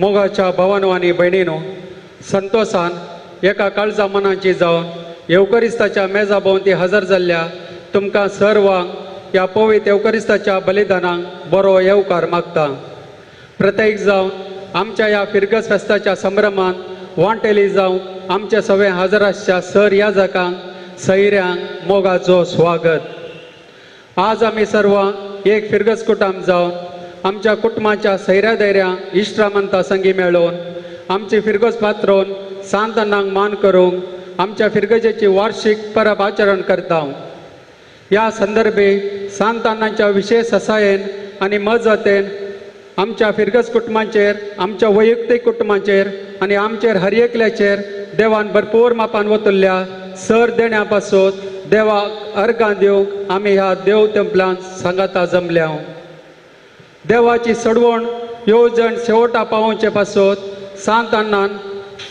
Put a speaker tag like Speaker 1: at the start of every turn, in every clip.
Speaker 1: मोगाच्या भावांनो आणि बहिणीनो, संतोषान एका काळजा मनाची जावन येवकरिस्ताच्या मेजा भोंवती हजर जाल्ल्या तुमकां सर्वांक या पवित्र येवकरिस्ताच्या बलिदानाक बरो येवकार मागता. प्रत्येक जावन आमच्या या फिरगस फेस्ताच्या संभ्रमांत वांटेली जावंक आमचे सगळे हजर आसच्या सर याजकांक सैऱ्यांक मोगाचो स्वागत. आज आमी सर्वांक एक फिरगस कुटुंब जावन आमच्या कुटुंबाच्या सैऱ्या धैर्यांक इश्टरामंता संगी मेळोवन आमची फिरगस पात्रोन सांत अन्नाक मान करूंक आमच्या फिरगजेची वार्षिक परब आचरण करता. ह्या संदर्भी सांत अन्नाच्या विशेष ससायेन आनी मजतेन आमच्या फिरगस कुटुंबाचेर, आमच्या वैयक्तीक कुटुंबाचेर आनी आमचेर हर एकल्याचेर देवान भरपूर मापान वतल्ल्या सर देण्या पासून देवाक अर्गां दिवंक आमी ह्या देव तेंपलांत सांगाता जमल्या. देवाची सडवण येवजण शेवटा पावोवचे पासून सांत अन्नान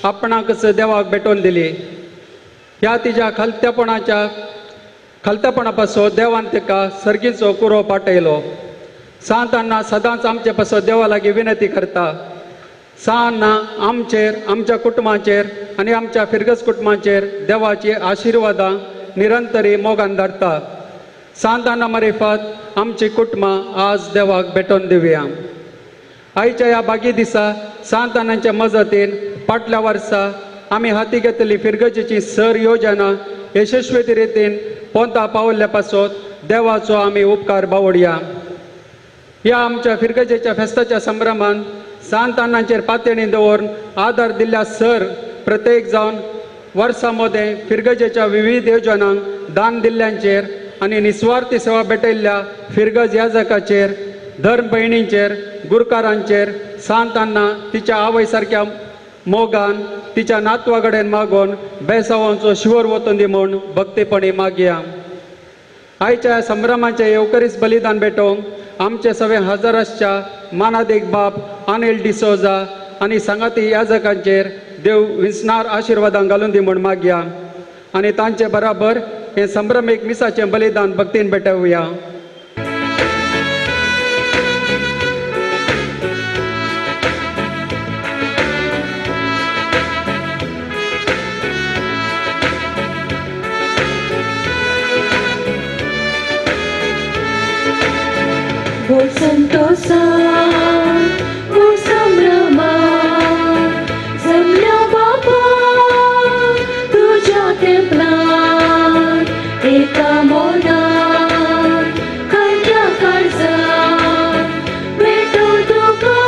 Speaker 1: आपणाकच देवाक भेटोवन दिली. ह्या तिच्या खालत्यापणा पासून देवान तिका सर्गीचो कुरो पाटयलो. सांत अन्ना सदांच आमचे पासून देवा लागीं विनंती करता. सांत अन्ना आमचेर, आमच्या कुटुंबाचेर आनी आमच्या फिरगस कुटुंबाचेर देवाची आशिर्वादां निरंतरी मोगान धाडटा. सांत अन्ना मार्फत आमची कुटुंबां आज देवाक भेटोवन दिवया. आयच्या ह्या बागी दिसा सांत अन्नाच्या मजतीन फाटल्या वर्सा आमी हाती घेतली फिरगजेची सर योजना यशस्वी रितीन पोंता पावल्ल्या पासून देवाचो आमी उपकार बावडया. ह्या आमच्या फिरगजेच्या फेस्ताच्या संभ्रमांत सांत अन्नाचेर पातयणी दवरून आदार दिल्ल्या सर प्रत्येक जावन वर्सा मदें फिरगजेच्या विविध योजनांक दान दिल्ल्यांचेर आनी निस्वार्थी सेवा भेटयल्ल्या फिरगज याजकाचेर, धर्म भयणींचेर, गुरकारांचेर सांत अन्ना तिच्या आवय सारक्या मोगान तिच्या नातवा कडेन मागोवन बेसांवांचो शिवर वतून दी म्हूण भक्तीपणी मागया. आयच्या संभ्रमाचे येवकरीस बलिदान भेटोवंक आमचे सगळे हजर आसच्या मानादीक बाब अनिल डिसोजा आनी सांगाती याजकांचेर देव विस्नार आशिर्वादां घालून दी म्हूण मागया आनी तांचे बराबर हे संभ्रमीक मिसाचें बलिदान भक्तीन भेटवया.
Speaker 2: O संतोषा o संभ्रमा जमल्या बाबा तुझ्या तेंपलांत एका मोनात खंयच्या काळजात भेटो तुका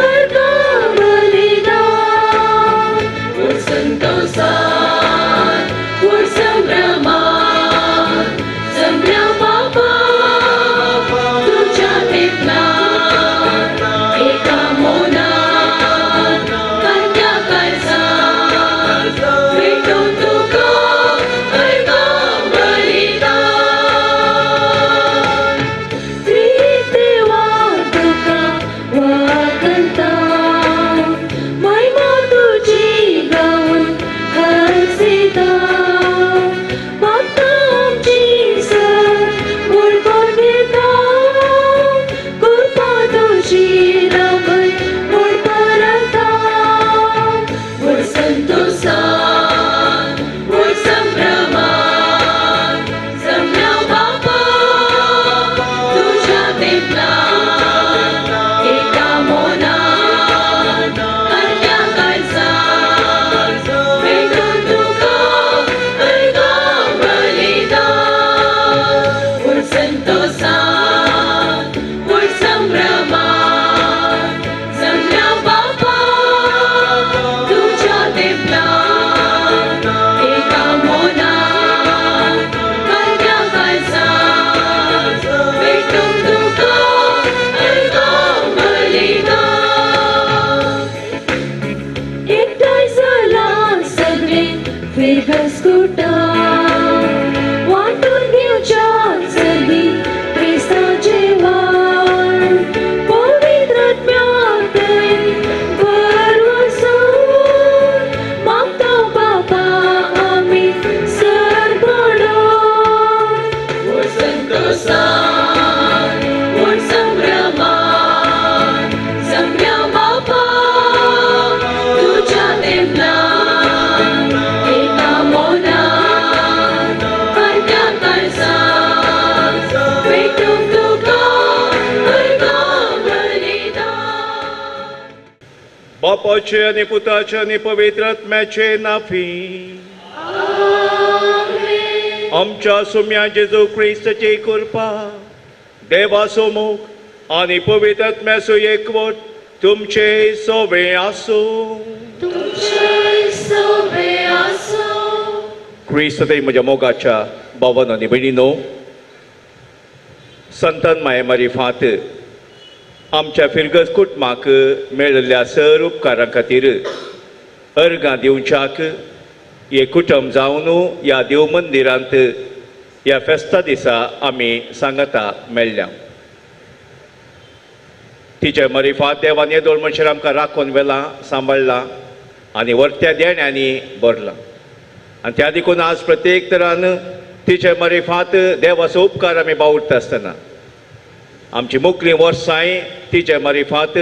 Speaker 2: अर्गां बलिदान. O संतोषा o संभ्रमा जमल्या बाबा तुझ्या तेंपलांत
Speaker 3: भावाचे आणि पुताचे आणि पवित्र आत्म्याचे नाफी आमच्या सुम्या जेजू क्रिस्ताची कृपा देवासोमुख आणि पवित्र आत्म्याचो एकवट तुमचे सोबे आसो. क्रिस्ताचे म्हज्या मोगाच्या भावांनो आनी भयणींनो, संतान माये मारिफांत आमच्या फिरगस कुटुंबाक मेळिल्ल्या सर उपकारां खातीर अर्गां दिवच्याक हे कुटुंब जावन ह्या देव मंदिरांत ह्या फेस्ता दिसा आमी सांगाता मेळ्ळ्या. तिचे मारिफांत देवान येदोळ मनशार आमकां राखून व्हेलां, सांबाळ्ळां आनी वर्त्या देण्यांनी भरलां. आनी त्या देखून आज प्रत्येक तरान तिचे मारिफांत देवाचो उपकार आमी बावुरता आसतना आमची मुखलीं वर्सांय तिचे मारिफांत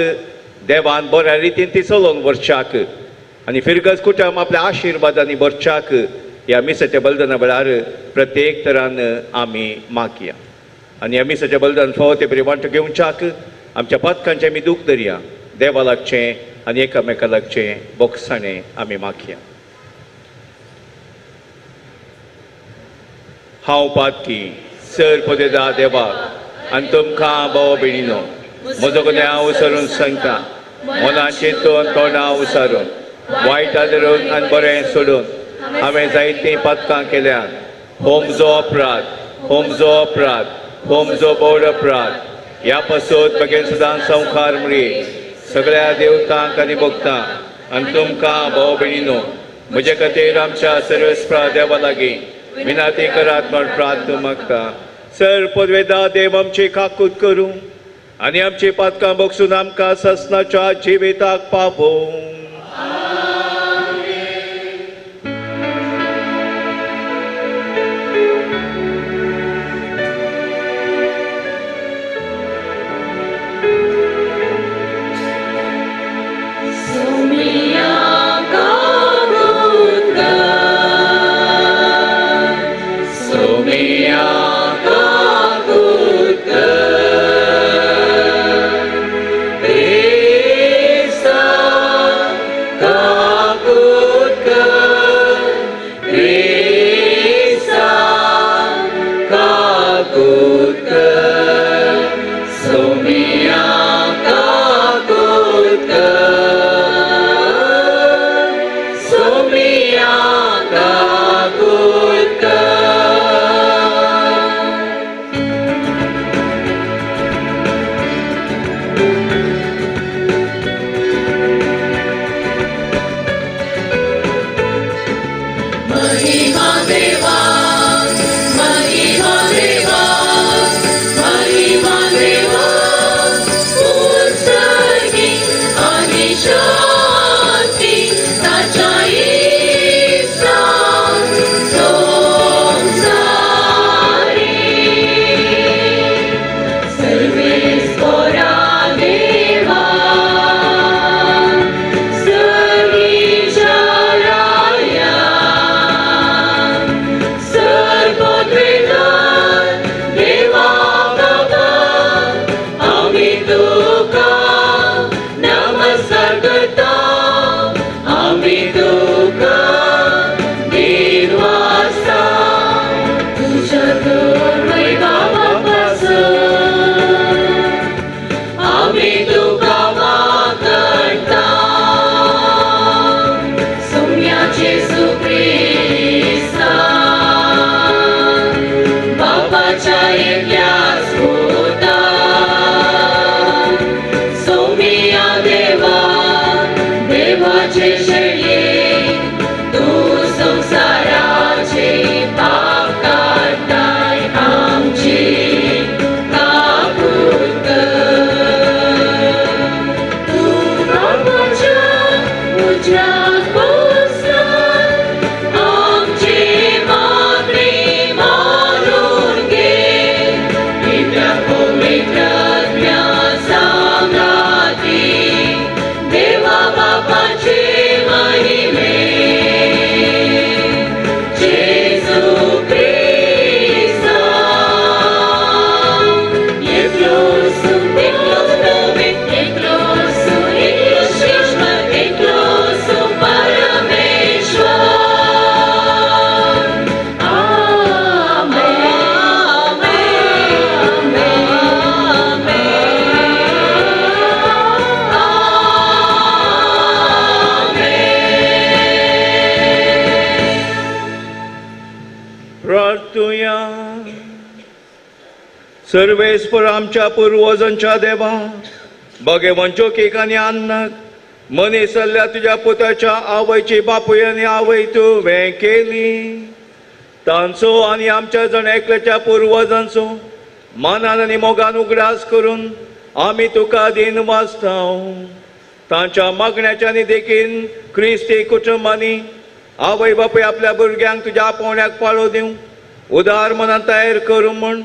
Speaker 3: देवान बऱ्या रितीन ती चलोवन व्हरच्याक आनी फिरगस कुटुंब आपल्या आशिर्वादांनी भरच्याक ह्या मिसाच्या बलिदाना वेळार प्रत्येक तरान आमी मागया. आनी ह्या मिसाच्या बलिदान फावो ते बरी वांटो घेवच्याक आमच्या पातकांचें आमी दूख धरया, देवा लागचें आनी एकामेका लागचें बोगसाणें आमी मागया. हांव पातकी सर पोदेदा देवाक आनी तुमकां भाव भयणीनो म्हजो गुन्यांव हांव विसरून सांगता. मनान चिंतून तोंडां विसरून वायटा धरून आनी बरें सोडून हांवें जायतीं पातकां केल्यात. होम जो अपराध, होम जो अपराध, होम जो बोड अपराध ह्या पासून बेगीन सदां संवकार म्हळी सगळ्या देवतांक आनी भक्तांक आनी तुमकां भाव भयणीनो म्हजे खातीर आमच्या सर्वेस्परा देवा लागीं विनाती करात म्हण प्रार्थना मागता. सर पदवेदा देव आमची काकूत करूं आनी आमची पातकां बगसून आमकां ससनाच्या जिविताक पावों. सर्वेस्पर आमच्या पूर्वजांच्या देवा बगे वंचो केकांनी अन्नाक मनीस जाल्ल्या तुझ्या पुताच्या आवयची बापूय आनी आवय तुवें केली तांचो आनी आमच्या जण एकल्याच्या पूर्वजांचो मानान आनी मोगान उगडास करून आमी तुका दिन वाचताव तांच्या मागण्याच्यांनी देखीन क्रिस्ती कुटुंबांनी आवय बापूय आपल्या भुरग्यांक तुज्या आपोवण्याक पाळो दिवंक उदार मनान तयार करूं म्हण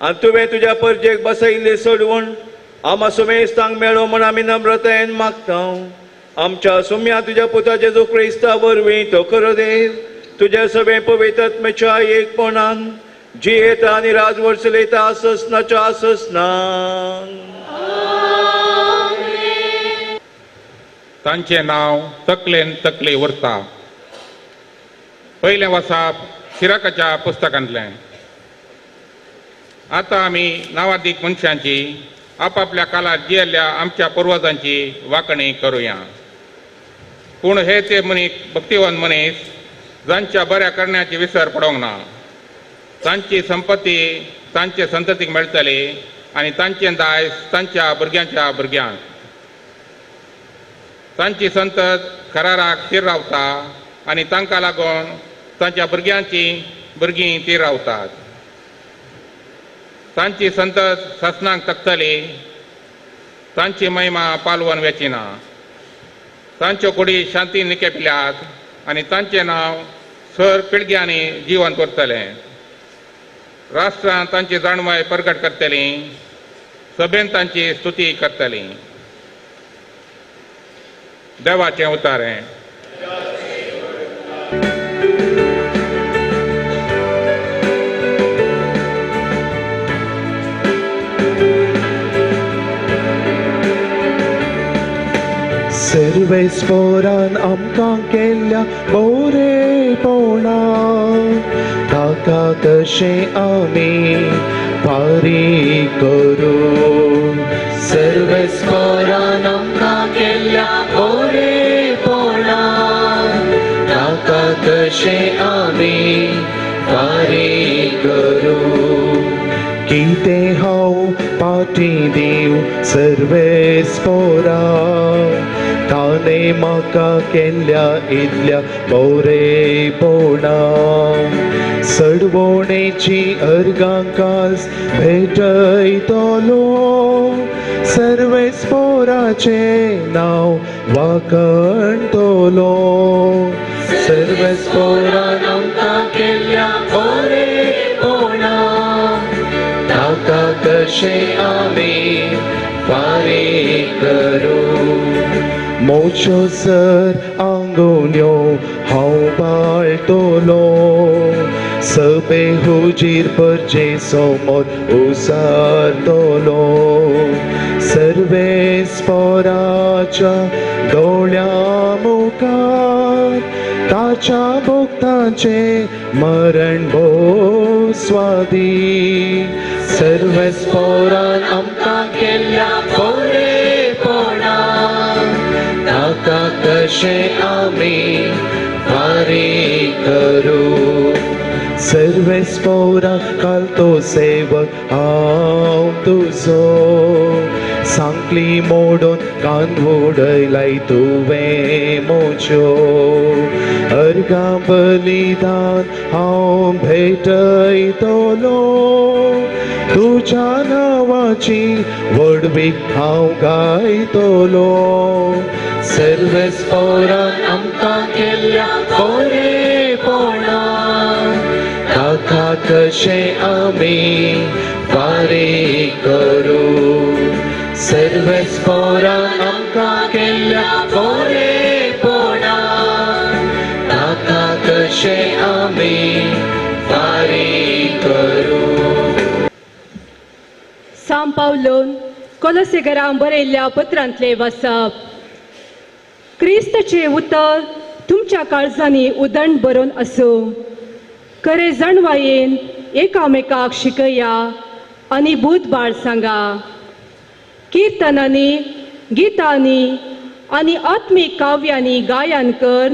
Speaker 3: आनी तुवें तुज्या परजेक बसयल्ली सोडवण आमा सुमेस्तांक मेळो म्हण आमी नम्रतायेन मागताव आमच्या सुम्या तुज्या पुता जेजू क्रिस्ता वरवीं तो खरो देव तुज्या सगळे पवित्र आत्म्याच्या एकपणान जियेता आनी राजवट चलयता आससनाच्या आससनान
Speaker 4: तांचे नाव तकलेन तकले उरता. पयलें वाचप सिराकाच्या पुस्तकांतलें. आतां आमी नावादीक मनशांची आपापल्या काळात जियेल्ल्या आमच्या पुर्वजांची वांकणी करुया. पूण हे ते मनीस भक्तिवान मनीस जांच्या बऱ्या करण्याची विसर पडोंक ना. तांची संपत्ती तांचे संततीक मेळटली आनी तांचें दायज तांच्या भुरग्यांच्या भुरग्यांक. तांची संतत खराराक स्थिर रावता आनी तांकां लागून तांच्या भुरग्यांची भुरगीं ती रावतात. तांची संतत ससनांक तकतली तांची महिमा पालवून वेचिना. तांच्यो कुडी शांतीन निकेपिल्यात आनी तांचें नांव सर पिळग्यांनी जिवंत उरतलें. राष्ट्रांत तांची जाणवाय प्रगट करतली सभेन तांची स्तुती करतली. देवाचें उतारें.
Speaker 5: सर्वेस्परान आमकां केल्ल्या बरेपणान ताका कशें आमी फारीक करूं. सर्वेस्परान आमकां केल्ल्या बरेपणान ताका कशें आमी फारीक करूं. कितें हांव पाटी दिव सर्वेस्पराक ताणे म्हाका केल्ल्या इतल्या बरेपणाक. सडवणेची अर्गांकास भेटयतलो सर्वेस्पराचें नांव वाखणतलो. सर्वेस्परान आमकां केल्ल्या बरेपणाक ताका कशें आमी फारीक करूं. मोच्यो सर आंगोन्यो हांव बाळटलो सभे हुजीर परजे समोर उसारतलो. सर्वेस्पराच्या दोळ्या मुखार ताच्या भक्तांचे मरण भोसवादी. सर्वेस्परान आमकां केल्ल्या बरेपणाक ताका कशें आमी फारीक करूं. सर्वेस्पराक घालतो सेवक हांव तुजो सांकली मोडून कांदवडयलाय तुवें मोज्यो. अर्गां बलिदान हांव भेटयतलो तुज्या नांवाची वडवीक हांव गायतलो. सर्वेस्परान आमकां केल्ल्या बरेपणाक ताका कशें आमी फारीक करूं. सर्वेस्परान आमकां केल्ल्या बरेपणाक ताका कशें आमी फारीक करूं.
Speaker 6: सांब पावलोन कोलोसेगरां बरयल्ल्या पत्रांतले वाचप. क्रिस्तचे उतर तुमच्या काळजांनी उदंड बरोवन आसूं. खरे जणवायेन एकामेकाक शिकया आनी बुधबाळ सांगा. किर्तनांनी गितांनी आनी आत्मीक काव्यांनी गायन कर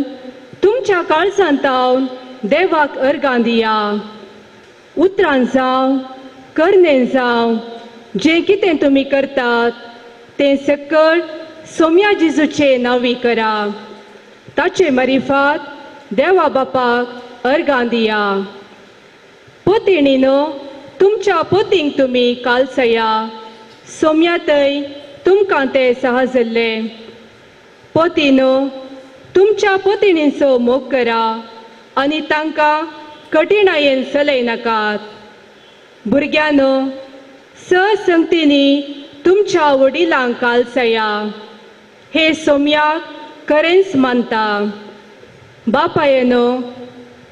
Speaker 6: तुमच्या काळजांतावन देवाक अर्गां दिया. उतरां जावं करण्यान जावं जें कितें तुमी करतात तें सकल सोम्या जेजूचे नांवी करा. ताचे मरिफात देवा बापाक अर्गां दिया. पोतिणीनो तुमच्या पोतींक तुमी कालसया. सोम्यातय तुमकां तें सहजल्ले. पोतीनो तुमच्या पोतिणींचो मोग करा आनी तांकां कठिणायेन चलय नाकात. भुरग्यानो संगतींनी तुमच्या वडिलांक कालसया. हे सोम्याक खरेंच मानता. बापायनो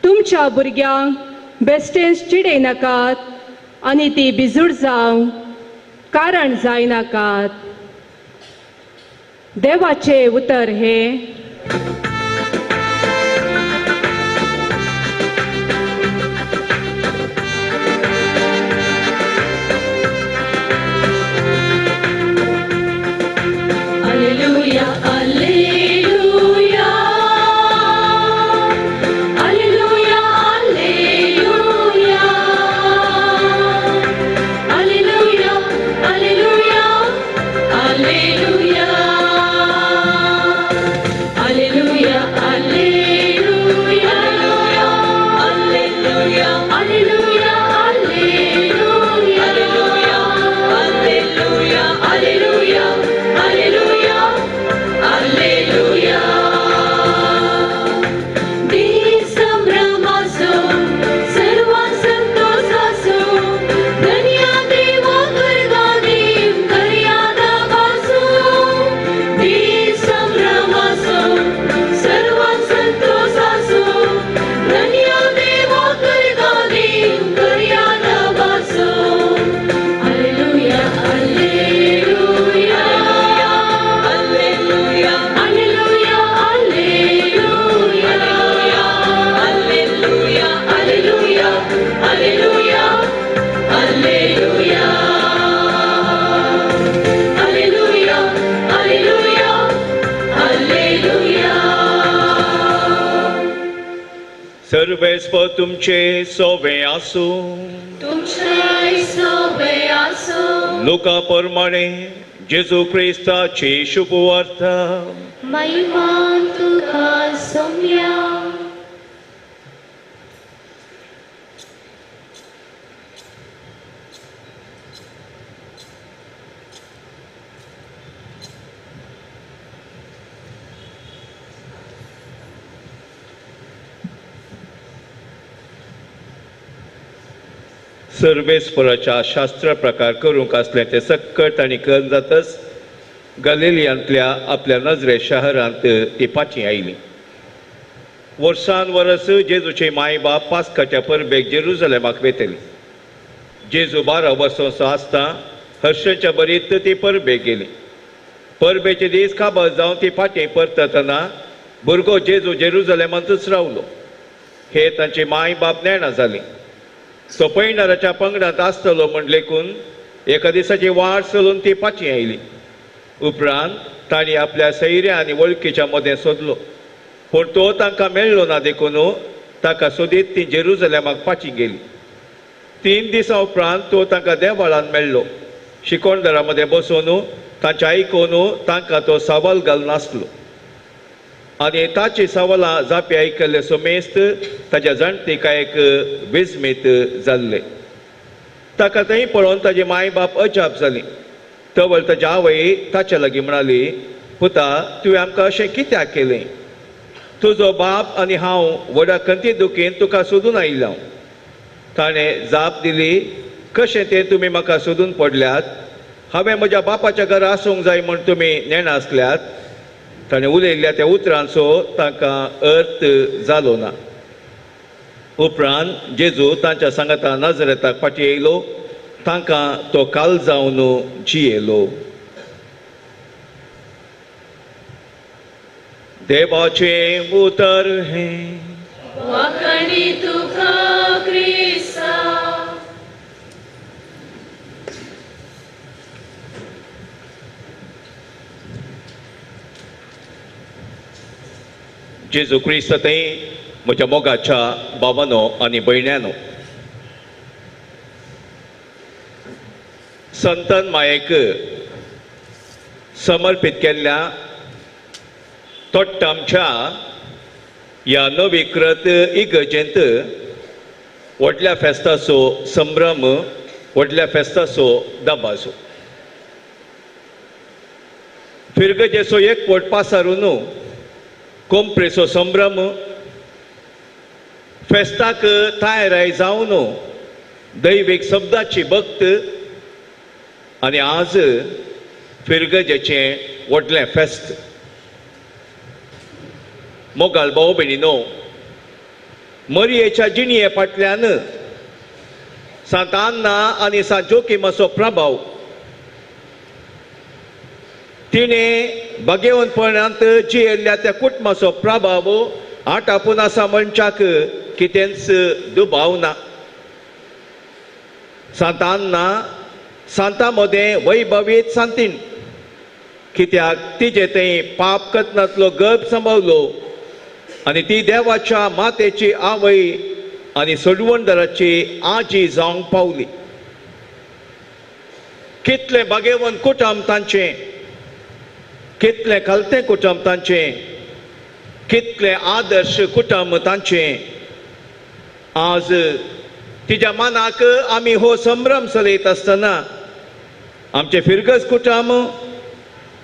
Speaker 6: तुमच्या भुरग्यांक बेश्टेच चिडय नाकात आनी ती बिजूड जावं कारण जायनाकात. देवाचे उतर हे
Speaker 2: Alleluia, alleluia. Alleluia, alleluia. Alleluia, alleluia. Alleluia. Alleluia, alleluia. Alleluia, alleluia. Alleluia, alleluia. Alleluia, alleluia. दिन संभ्रमासो सर्वां संतोषासो धन्या देवा वर्गादीं कर्यादा वासो. दिन संभ्रमासो सर्वां संतोषासो धन्या देवा वर्गादीं कर्यादा वासो. Alleluia, alleluia. Alleluia, alleluia, alleluia, alleluia, alleluia, alleluia, alleluia, alleluia, alleluia.
Speaker 3: सर्वेस्व तुमचे सोवे आसूं.
Speaker 2: तुमचे सोबे आसो.
Speaker 3: लोका प्रमाणे जेजू क्रिस्ताची शुभवार्ता.
Speaker 2: महिमा तुका सोम्या.
Speaker 3: सर्वेस्पराच्या शास्त्र प्रकार करूंक असले ते सक्कट आनी कन जातच गलिलियांतल्या आपल्या नजरे शहरांत ती पाची आयली. वर्सान वर्स जेजूचे माय बाप पास्काच्या परबेक जेरुजलेमाक वेतली. जेजू 12 वर्सांचो आसता हर्षाच्या बरीत ती परबेक गेली. परबेचे दीस काबार जावन ती फाटीं परतना भुरगो जेजू जेरुजलेमांतूच रावलो. हे तांची माय बाप नेणा जाली. सोपयणाराच्या पंगडांत आसतलो म्हण लेकून एका दिसाची वाट चलून ती पाची आयली. उपरांत तांणी आपल्या सैऱ्या आनी वळखीच्या मदें सोदलो, पूण तो तांकां मेळ्ळो ना देखून ताका सोदीत ती जेरुजलेमाक पाची गेली. 3 दिसां उपरांत तो तांकां देवाळांत मेळ्ळो. शिकोणदारा मदें बसून तांचें आयकून तांकां तो सवाल घालनासलो. आनी ताची सवालां जापी आयकल्ले सुमेस्त ताच्या जाणटेकायेक विस्मीत जाल्ले. ताका थंय पळोवन ताची माय बाप अजाप जाली. तवळ ताची आवय ताच्या लागीं म्हणाली, पुता तुवें आमकां अशें कित्याक केलें? तुजो बाप आनी हांव व्हडा खंती दुखीन तुका सोदून आयिल्लो. ताणें जाप दिली, कशें तें तुमी म्हाका सोदून पडल्यात? हांवें म्हज्या बापाच्या घरा आसूंक जाय म्हूण तुमी नेणा आसल्यात. ताणें उलयल्ल्या त्या उतरांचो तांकां अर्थ जालो ना. उपरांत जेजू तांच्या सांगाता नाजरेताक फाटीं येयलो. तांकां तो काल जावन जियेलो. देवाचें उतर हें.
Speaker 2: वाकणी तुका क्रिस्ता.
Speaker 3: जेजू क्रिस्त थंय म्हज्या मोगाच्या भावानो आनी भयण्यानो, संतन मायेक समर्पित केल्ल्या तोट्टामच्या ह्या नविकृत इगर्जेंत व्हडल्या फेस्ताचो संभ्रम, व्हडल्या फेस्ताचो दबाजो. फिरगजेचो एक पोट पासारून कोंप्रेचो संभ्रम, फेस्ताक तयाराय जावन दैवीक शब्दाची भक्त आनी आज फिरगजेचें व्हडलें फेस्त. मोगाल भाव भयणीनो, मरियेच्या जिणये फाटल्यान सांत आन्ना आनी सांत जोकिमाचो प्रभाव, तिणें भाग्यवंतपणांत जियेल्ल्या त्या कुटुंबाचो प्रभाव आटापून आसा मनशाक कितेंच दुबाव ना. सांत आन्ना सांता मदें वैभवीत सांतीण, कित्याक तिचे थंय पाप कथनांतलो गर्भ सांबाळलो आनी ती देवाच्या मातेची आवय आनी सडवणदाराची आजी जावंक पावली. कितलें भाग्यवंत कुटुंब तांचें, कितलें खालतें कुटुंब तांचें, कितलें आदर्श कुटुंब तांचें. आज तिच्या मनाक आमी हो संभ्रम चलयत आसतना आमचें फिरगज कुटुंब,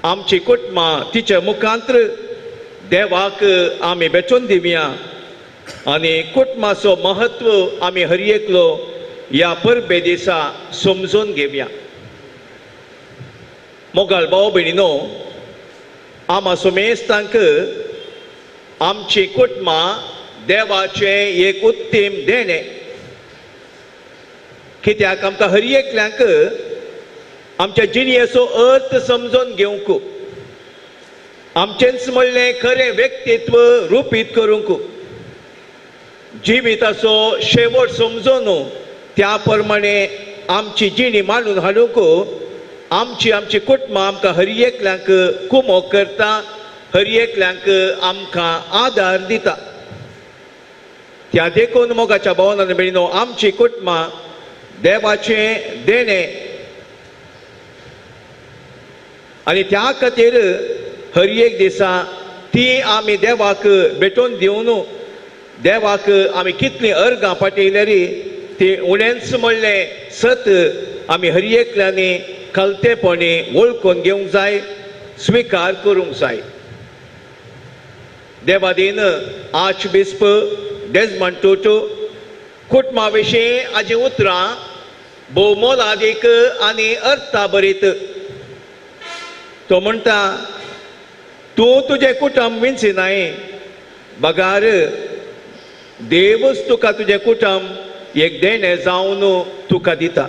Speaker 3: आमची कुटुंबां तिच्या मुखांत्र देवाक आमी भेटोवन दिवया आनी कुटुंबाचो महत्व आमी हर एकलो ह्या परबे दिसा समजून घेवया. मोगाल भाव भयणीनो, आमा सोमेस्तांक आमची कुटुंबां देवाचें एक उत्तीम देणें. कित्याक आमकां हर एकल्यांक आमच्या जिणयेचो अर्थ समजून घेवंक, आमचेंच म्हणलें खरें व्यक्तित्व रुपीत करूंक, जिविताचो शेवट समजून त्या प्रमाणे आमची जिणी मांडून हाडूंक आमची कुटुंबां आमकां हर एकल्यांक कुमोग करता, हर एकल्यांक आमकां आदार दिता. त्या देखून मोगाच्या भावनान भयणीनो, आमची कुटुंबां देवाचें देणें आनी त्या खातीर हर एक दिसा ती आमी देवाक भेटोवन दिवन देवाक आमी कितलीं अर्गां पाठयल्यारी ती उणेंच म्हणलें सत आमी हर एकल्यांनी खालतेपणी वळखून घेवंक जाय, स्विकार करूंक जाय. देवादीन आर्च बिस्प डेजमंड टुटू कुटुंबा विशीं हाजीं उतरां भोव मोलादीक आनी अर्थाभरीत. तो म्हणटा, तूं तुजें कुटुंब विंचिनाय, बगार देवच तुका तुजें कुटुंब एक देणें जावन तुका दिता.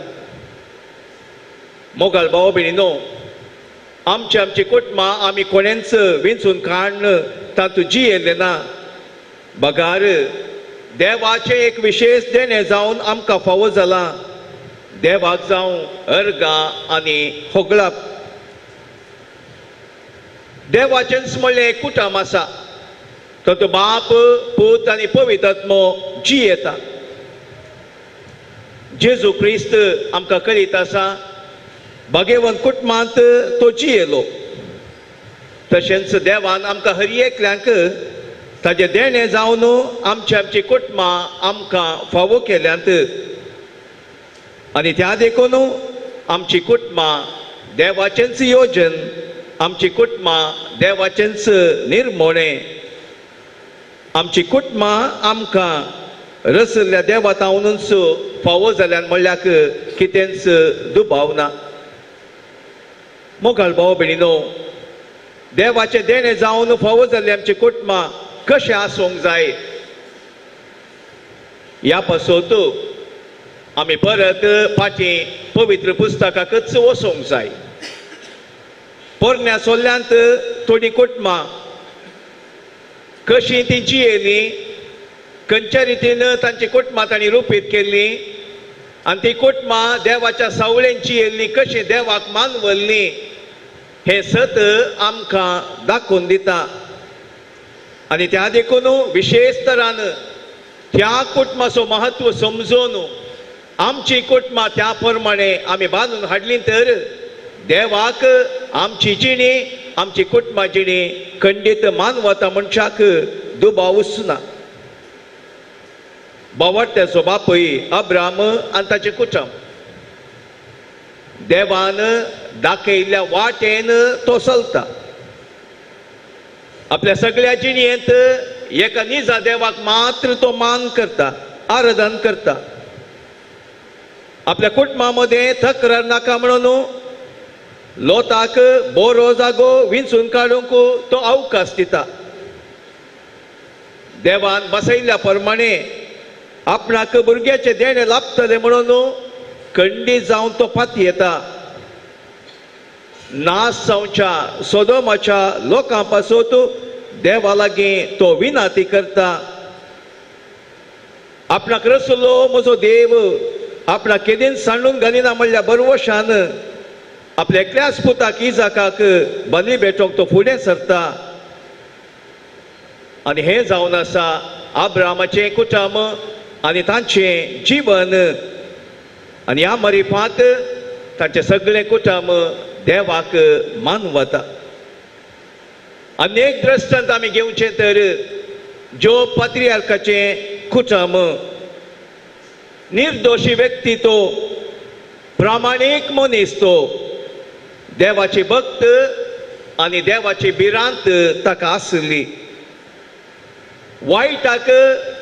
Speaker 3: मोगाल भाव भयणीनो, आमची कुटुंबां आमी कोणेंच विंचून काडन तातूंत जियेल्ले ना. बगार देवाचें एक विशेश देणें जावन आमकां फावो जालां. देवाक जावं अर्गां आनी होगळाप. देवाचेंच म्हणलें एक कुटुंब आसा, तो बाप, पूत आनी पवित्र आत्मो जियेता. जेजू क्रिस्त आमकां कळीत आसा, भाग्यवंत कुटुंबांत तो जियेलो. तशेंच देवान आमकां हर एकल्यांक ताजें देणें जावन आमची कुटुंबां आमकां फावो केल्यांत. आनी त्या देखून आमची कुटुंबां देवाचेंच योजन, आमची कुटुंबां देवाचेंच निर्मोणें. आमची कुटुंबां आमकां रसल्या देवातावनूच फावो जाल्यान म्हणल्याक कितेंच दुबाव ना. मोगाल भाव भयणीनो, देवाचें देणें जावन फावो जाल्ली आमची कुटुंबां कशें आसूंक जाय ह्या पासत आमी परत फाटीं पवित्र पुस्तकाकच वचोंक जाय. पोरण्या सोल्ल्यांत थोडीं कुटुंबां कशीं तीं जियेलीं, खंयच्या रितीन तांची कुटुंबां तांणी रुपीत केल्लीं आनी ती कुटुंबां देवाच्या सावळेन जियेल्लीं, कशीं देवाक मानवल्लीं, हें सत आमकां दाखोवन दिता. आनी त्या देखून विशेश तरान त्या कुटुंबाचो महत्व समजून आमची कुटुंबां त्या प्रमाणे आमी बांदून हाडली तर देवाक आमची जिणी आमची कुटुंबां जिणी खंडीत मानवता मनशाक दुबाव उरना. बोवाट्याचो बापूय अब्राम आनी ताचें कुटुंब देवान दाखयल्ल्या वाटेन तो चलता. आपल्या सगळ्या जिणयेंत एका निजा देवाक मात्र तो मान करता, आराधन करता. आपल्या कुटुंबामध्ये तक्रार नाका म्हणून लोताक बरो जागो विंचून काडूंक तो अवकाश दिता. देवान बसयल्ल्या प्रमाणे आपणाक भुरग्याचे देणे लाभतले म्हणून खंडीत जावन तो पाती येता. नाश जावच्या सोदोमाच्या लोकां पासून देवा लागीं तो विनाती करता. आपणाक रचलो म्हजो देव आपणाक केदीन सांडून घालिना म्हणल्या बरवशान आपल्या एकल्याच पुताक इजाकाक बली भेटोवंक तो फुडें सरता. आनी हें जावन आसा अब्रामाचें कुटुंब आनी तांचें जीवन. आनी ह्या मरिफांत तांचें सगळें कुटुंब देवाक मान वता. अनेक दृश्टांत आमी घेवचें तर जो पात्रियार्काचें कुटुंब निर्दोशी व्यक्ती तो, प्रामाणीक मनीस तो, देवाची भक्त आनी देवाची भिरांत ताका आसली. वायटाक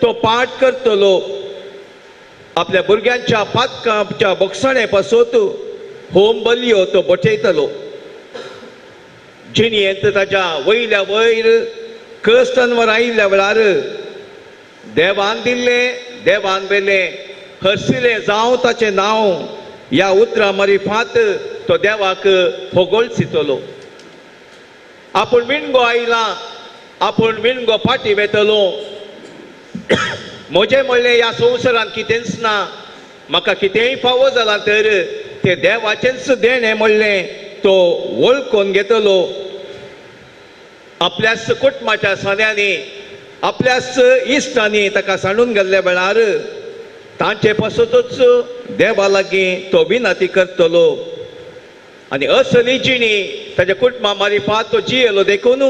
Speaker 3: तो पाठ करतलो. आपल्या भुरग्यांच्या पातकांच्या बोगसणे पासून होम बलियो तो बटयतलो. जिणयेंत ताच्या वयल्या वयर कस्तनवर आयिल्ल्या वेळार देवान दिल्लें देवान वेलें हरसिलें जावं ताचें नांव ह्या उतरां मरिफांत तो देवाक फोगोळसितलो. आपूण विणगो आयला आपूण विणगो फाटी वेतलो. म्हजें म्हणलें ह्या संवसारांत कितेंच ना. म्हाका कितेंय फावो जालां तर तें देवाचेंच देणें म्हणलें तो वळखून घेतलो. आपल्याच कुटुंबाच्या सण्यांनी आपल्याच इश्टांनी ताका सांडून गेल्ल्या वेळार तांचे पासूनच देवा लागीं तो विनाती करतलो. आनी असली जिणी ताच्या कुटुंबा मारिफात तो जियेलो देखून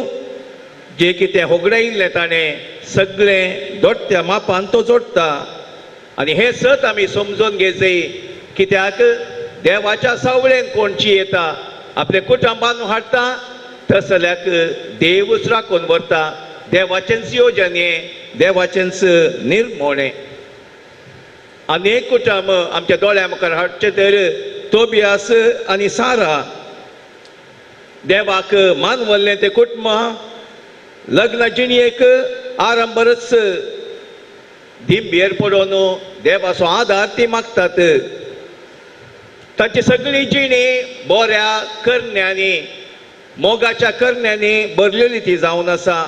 Speaker 3: जे कितें होगडायिल्लें ताणें सगळें दोडट्या मापान तो जोडटा. आनी हें सत आमी समजून घेजय. कित्याक देवाच्या सावळेन कोण जियेता आपले कुटुंबान हाडटा तसल्याक देवूच राखून व्हरता. देवाचेंच येवजण हें, देवाचेंच निर्मोणें. अनेक कुटुंब आमच्या दोळ्या मुखार हाडचे तर तोबियास आनी सारा देवाक मानवल्लें तें कुटुंब लग्न जिणयेक आरंभरच धिंबेर पडोवन देवाचो आदार ती मागतात. तांची सगळी जिणी बऱ्या करण्यांनी मोगाच्या करण्यांनी भरलेली ती जावन आसा.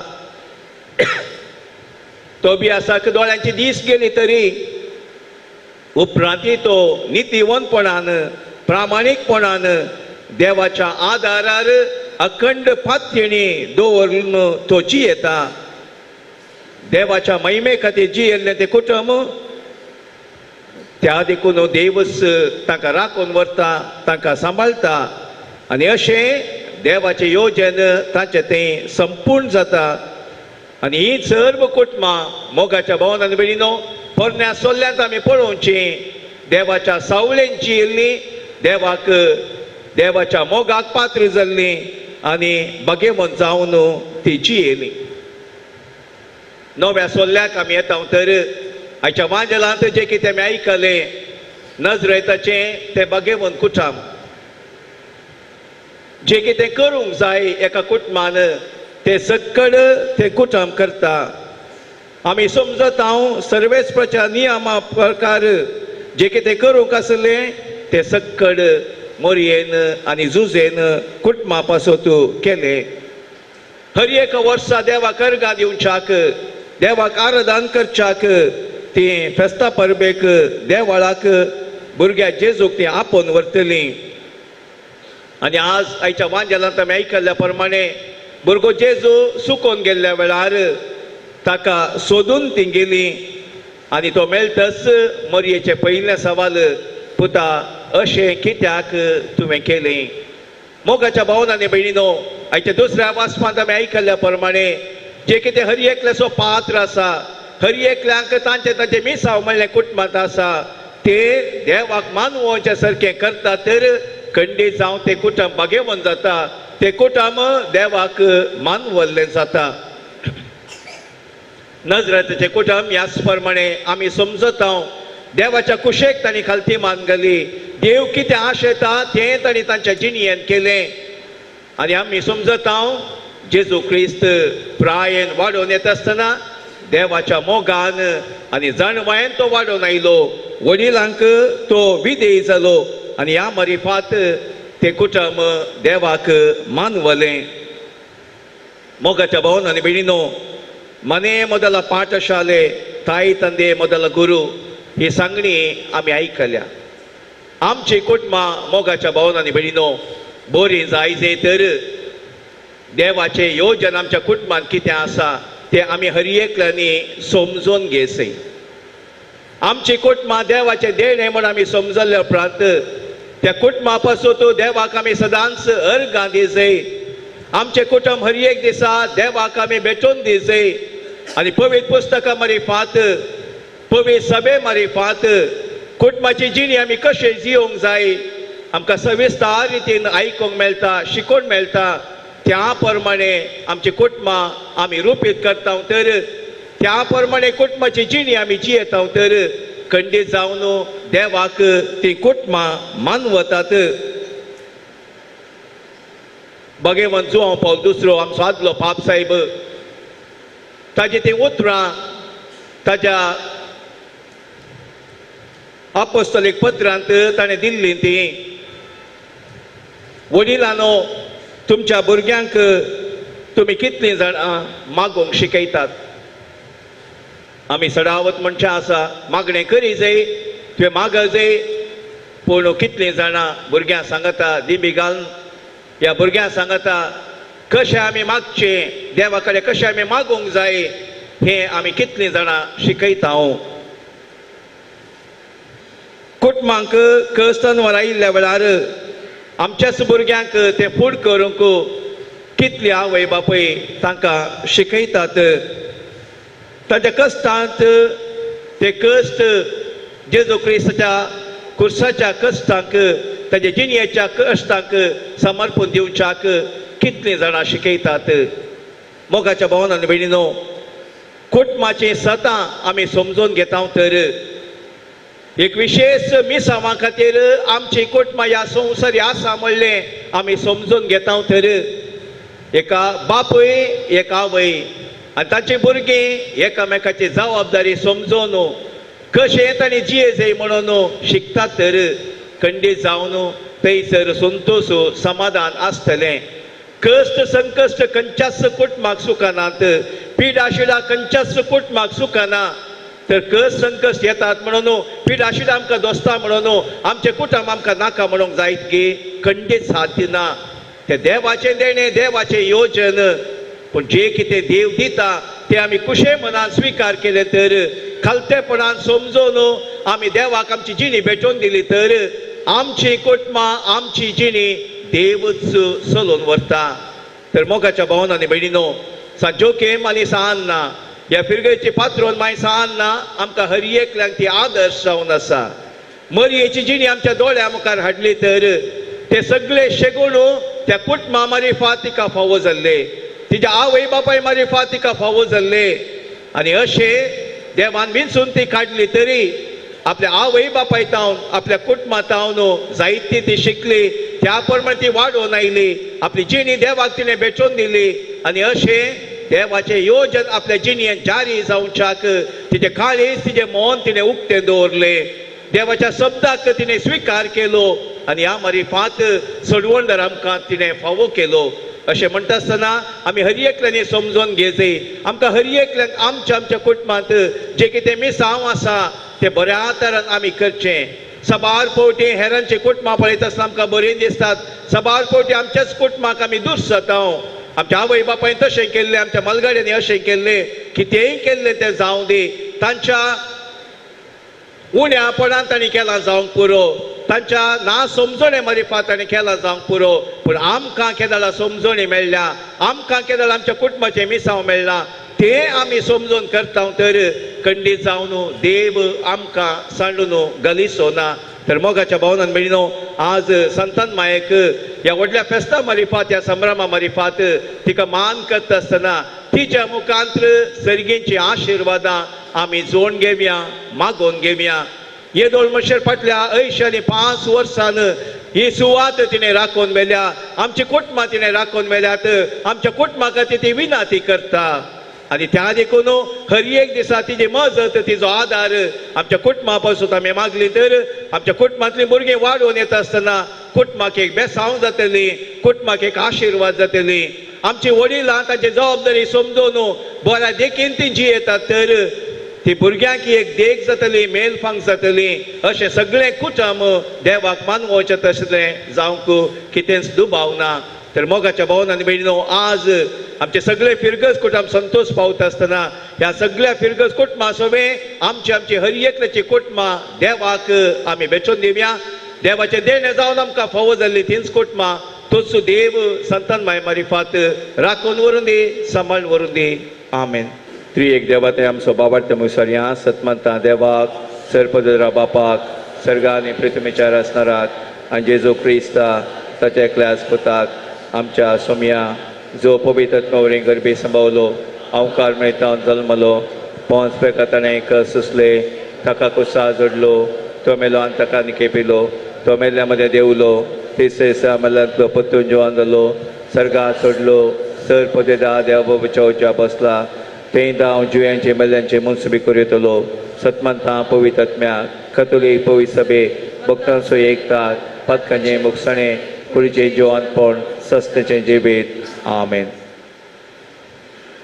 Speaker 3: तोबियासाक दोळ्यांची दीस गेली तरी उपरांती तो नितीवंतपणान प्रामाणीकपणान देवाच्या आदारार अखंड पातयेणी दवरून तो जियेता. देवाच्या महिमे खातीर जियेल्लें तें कुटुंब त्या देखून देवच तांकां राखून व्हरता, तांकां सांबाळटा. आनी अशें देवाचें येवजण तांचें तें संपूर्ण जाता. आनी ही सर्व कुटुंबां मोगाच्या भवनान बेळिनो पोरण्या सोल्ल्यांत आमी पळोवची. देवाच्या सावळेन जियेल्लीं, देवाक देवाच्या मोगाक पात्र जाल्लीं आनी भगेवंत जावन ती जियेलीं. नव्या सोल्ल्याक आमी येता तर आयच्या वांजेलांत जें कितें आमी आयकलें नजरेताचें तें भगेवंत कुटुंब जें कितें करूंक जाय एका कुटुंबान तें सक्कड तें कुटुंब करता. आमी समजत हांव सर्वेस्पच्या नियमा प्रकार जें कितें करूंक आसलें तें सक्कड मोरयेन आनी झुजेन कुटुंबा पासून केलें. हर एक वर्सा देवाक अर्गां दिवच्याक, देवाक आराधन करच्याक, ती फेस्ता परबेक देवाळाक भुरग्या जेजूक ती आपोवन व्हरतलीं. आनी आज आयच्या वांजेलांत आमी आयकल्ल्या प्रमाणे भुरगो जेजू सुकोवन गेल्ल्या वेळार ताका सोदून ती गेली आनी तो मेळटच मरयेचे पयले सवाल पुता अशें कित्याक तुवें केलें. मोगाच्या भावांनो आनी भयणीनो, आयच्या दुसऱ्या वाचपांत आमी आयकल्ल्या प्रमाणे जे कितें हर एकल्याचो पात्र आसा, हर एकल्यांक तांचे तांचे मिसांव म्हणलें कुटुंबांत आसा, ते देवाक मानवोवचे सारकें करता तर खंडीत जावं ते कुटुंब भाग्यवान जाता, ते कुटुंब देवाक मानवल्लें जाता. नजरेचे कुटुंब ह्याच प्रमाणे आमी समजता देवाच्या कुशेक तांणी खालती मानगली. देव कितें आशेता तें तांणी तांच्या जिणयेन केलें. आनी आमी समजता जेजू क्रिस्त प्रायेन वाडोवन येता आसतना देवाच्या मोगान आनी जाणवायेन तो वाडोवन आयलो. वडिलांक तो विधेय जालो आनी ह्या मारिफात ते कुटुंब देवाक मानवलें. मोगाच्या भावांनो आनी भयणीनो, मने मोदला पाठशाले, ताई तंदे मोदला गुरु ही सांगणी आमी आयकल्या. आमची कुटुंबां मोगाच्या भावांनो आनी भयणीनो बरी जायजे तर देवाचे योजन आमच्या कुटुंबांत कितें आसा ते आमी हर एकल्यांनी समजून घेयसै. आमची कुटुंबां देवाचे देणे म्हण आमी समजल्ल्या उपरांत त्या कुटुंबा पासून तो देवाक आमी सदांच अर्गां दिसय. आमचे कुटुंब हर एक दिसा देवाक आमी भेटोवन दिसय. आनी पवित्र पुस्तकां मारिफात, पवित्र सभे मारिफात कुटुंबाची जिणी आमी कशें जियोंक जाय आमकां सविस्तार रितीन आयकूंक मेळटा, शिकोवंक मेळटा. त्या प्रमाणे आमची कुटुंबां आमी रुपीत करता तर त्या प्रमाणे कुटुंबाची जिणी आमी जियेता तर खंडीत जावन देवाक ती कुटुंबां मानवतात. भगवंत जुआंव पौल दुसरो आमचो आदलो पाप साहेब ताजी ती उतरां ताज्या अपोस्तलीक पत्रांत ताणें दिल्ली ती वडिलांनो तुमच्या भुरग्यांक तुमी कितलीं जाणां मागोवंक शिकयतात. आमी सडावत मनशां आसा, मागणें करी जाय, तुवें माग जाय, पूण कितलीं जाणां भुरग्यांक सांगता दिमी घालून ह्या भुरग्यांक सांगता कशें आमी मागचें, देवा कडेन कशें आमी मागोवंक जाय हें आमी कितलीं जाणां शिकयता. कुटुंबांक कस्तनवर आयिल्ल्या वेळार आमच्याच भुरग्यांक ते फूड करूंक कितली आवय बापूय तांकां शिकयतात. ताच्या कश्टांत ते कश्ट जेजू क्रिस्ताच्या कुर्साच्या कश्टांक, ताच्या जिणयेच्या कश्टांक समर्पण दिवच्याक कितलीं जाणां शिकयतात. मोगाच्या भावांनो आनी भयणीनो, कुटुंबाची सतां आमी समजून घेता तर एक विशेष मिसांवां खातीर आमची कुटुंबां ह्या संवसारी आसा म्हणलें आमी समजून घेता तर एका बापूय एक आवय आनी तांची भुरगीं एकामेकाची जबाबदारी समजून कशें तांणी जिये म्हणून शिकतात तर खंडीत जावन थंयसर संतोश समाधान आसतलें. कश्ट संकश्ट खंयच्याच कुटुंबाक सुखानात, पिडाशिडा खंयच्याच कुटुंबाक सुखाना. तर कश्ट संकश्ट येतात म्हणून पिडाशिडा आमकां दोस्ता म्हणून आमचे कुटुंब आमकां नाका म्हणूंक जायत की खंडीत साध्य ना. ते देवाचें देणें, देवाचें योजन. पूण जें कितें देव दिता तें आमी कुशे मनान स्विकार केलें तर खालतेपणान समजून आमी देवाक आमची जिणी भेटोवन दिली तर आमची कुटुंबां, आमची जिणी देवच चलोवन व्हरता. तर मोगाच्या भावांनो आनी भयणीनो, सांजोकेम आनी सान्नां ह्या फिरगेची पात्रोन मागीर सान्नां आमकां हर एकल्यांक ती आदर्श जावन आसा. मरयेची जिणी आमच्या दोळ्या मुखार हाडली तर ते सगळे शेगूण त्या कुटुंबा मारिफात तिका फावो जाल्ले, तिच्या आवय बापाय मारिफात तिका फावो जाल्ले. आनी अशें देवान विंचून ती काडली तरी आपल्या आवय बापाय तावन, आपल्या कुटुंबा तावन जायती ती शिकली, त्या प्रमाणे ती वाडोवन आयली, आपली जिणी देवाक तिणें भेटोवन दिली. आनी अशें देवाचें योजन आपल्या जिणयेन जारी जावच्याक तिचे काळीज, तिचें मन तिणें उक्तें दवरलें. देवाच्या शब्दाक तिणें स्विकार केलो आनी ह्या मारिफात सडवंडर आमकां तिणें फावो केलो. अशें म्हणटा आसतना आमी हर एकल्यांनी समजून घेवचें, आमकां हर एकल्यांक आमच्या आमच्या कुटुंबांत जें कितें मिसांव आसा तें बऱ्या तरान आमी करचें. सबार फावटी हेरांची कुटुंबां पळयता आसतना आमकां बरीं दिसतात, सबार फावटी आमच्याच कुटुंबाक आमी दुस जाता. आमच्या आवय बापायन तशें केल्लें, आमच्या मलगाड्यांनी अशें केल्लें, कितेंय केल्लें तें जावं दी, तांच्या उण्यापणान तांणी केला जावंक पुरो, तांच्या ना समजणे मरिफा तांणी केला जावंक पुरो. पूण आमकां केदाळा समजणी मेळ्ळ्या, आमकां केदाळ आमच्या कुटुंबाचें मिसांव मेळ्ळां, तें आमी समजून करता तर खंडीत जावन देव आमकां सांडून गलिसो ना. तर मोगाच्या भावनान मेळिनो आज संतान मायेक ह्या व्हडल्या फेस्ता मरिफात, ह्या संभ्रमा मरिफात तिका मान करता आसतना तिच्या मुखांत्र सर्गींची आशिर्वादां आमी जोड घेवया, मागोवन घेवया. येदोळ मशेर फाटल्या 5 वर्सान ही सुवात तिणें राखून मेल्या, आमची कुटुंबां तिणें राखून मेल्यात, आमच्या कुटुंबा खातीर ती विनाती करता. आनी त्या देखून हर एक दिसा तिची मजत, तिचो आदार आमच्या कुटुंबा पासून आमी मागली तर आमच्या कुटुंबांतलीं भुरगीं वाडोवन येता आसतना कुटुंबाक एक बेसांव जातली, कुटुंबाक एक आशिर्वाद जातली. आमची वडिलां तांची जबाबदारी समजून बऱ्या देखीन ती जियेतात तर ती भुरग्यांक एक देख जातली, मेलफांक जातली. अशें सगळें कुटुंब देवाक मानवचें तसलें जावंक कितेंच दुबाव ना. तर मोगाच्या भावनान बेगिनो आज आमचे सगळे फिरगस कुटुंब संतोष पावता आसतना ह्या सगळ्या फिरगस कुटुंबा सोबे आमची हर एकल्याची कुटुंबां देवाक आमी बेचून दिवया. देवाचे देणे जावन आमकां फावो जाल्ली तींच कुटुंबां तोच देव संतान माय मारिफात राखून व्हरून दी, सांबाळून व्हरून दी. आमेन. त्रिएक देवाते आमचो बाबार्थ मुसर्या सतमंता देवाक, सरपदरा बापाक, सर्गा आनी पृथ्वीचेर आसनाराक आनी जेजू क्रिस्ता ताच्या एकल्या आस्पुताक आमच्या सोम्या जो पवित्र आत्म्यावरी गरबी सांबाळलो, अवकार मेळटा जल्मलो, पोंच पेका ताणें सुसले, ताका कुसा जोडलो, तो मेलो आनी ताका निकेपिलो, तो मेल्ल्या मदें देवलो, तिसरे दिसा मेल्ल्यांतलो परतून जिवन जालो, सर्गाक सोडलो, सर पदेदा देवा बचावच्या बसला, तें हांव जुयांचे मेल्ल्यांचे मुनसुबी करितलो. सतमंता पवित्र आत्म्याक कथोलीक पवित्र सभे भक्तांचो एकतात, पदकांचें मुखसणें, कुडीचें जिवनपण, सस्तेचें जिवीत. आमेन.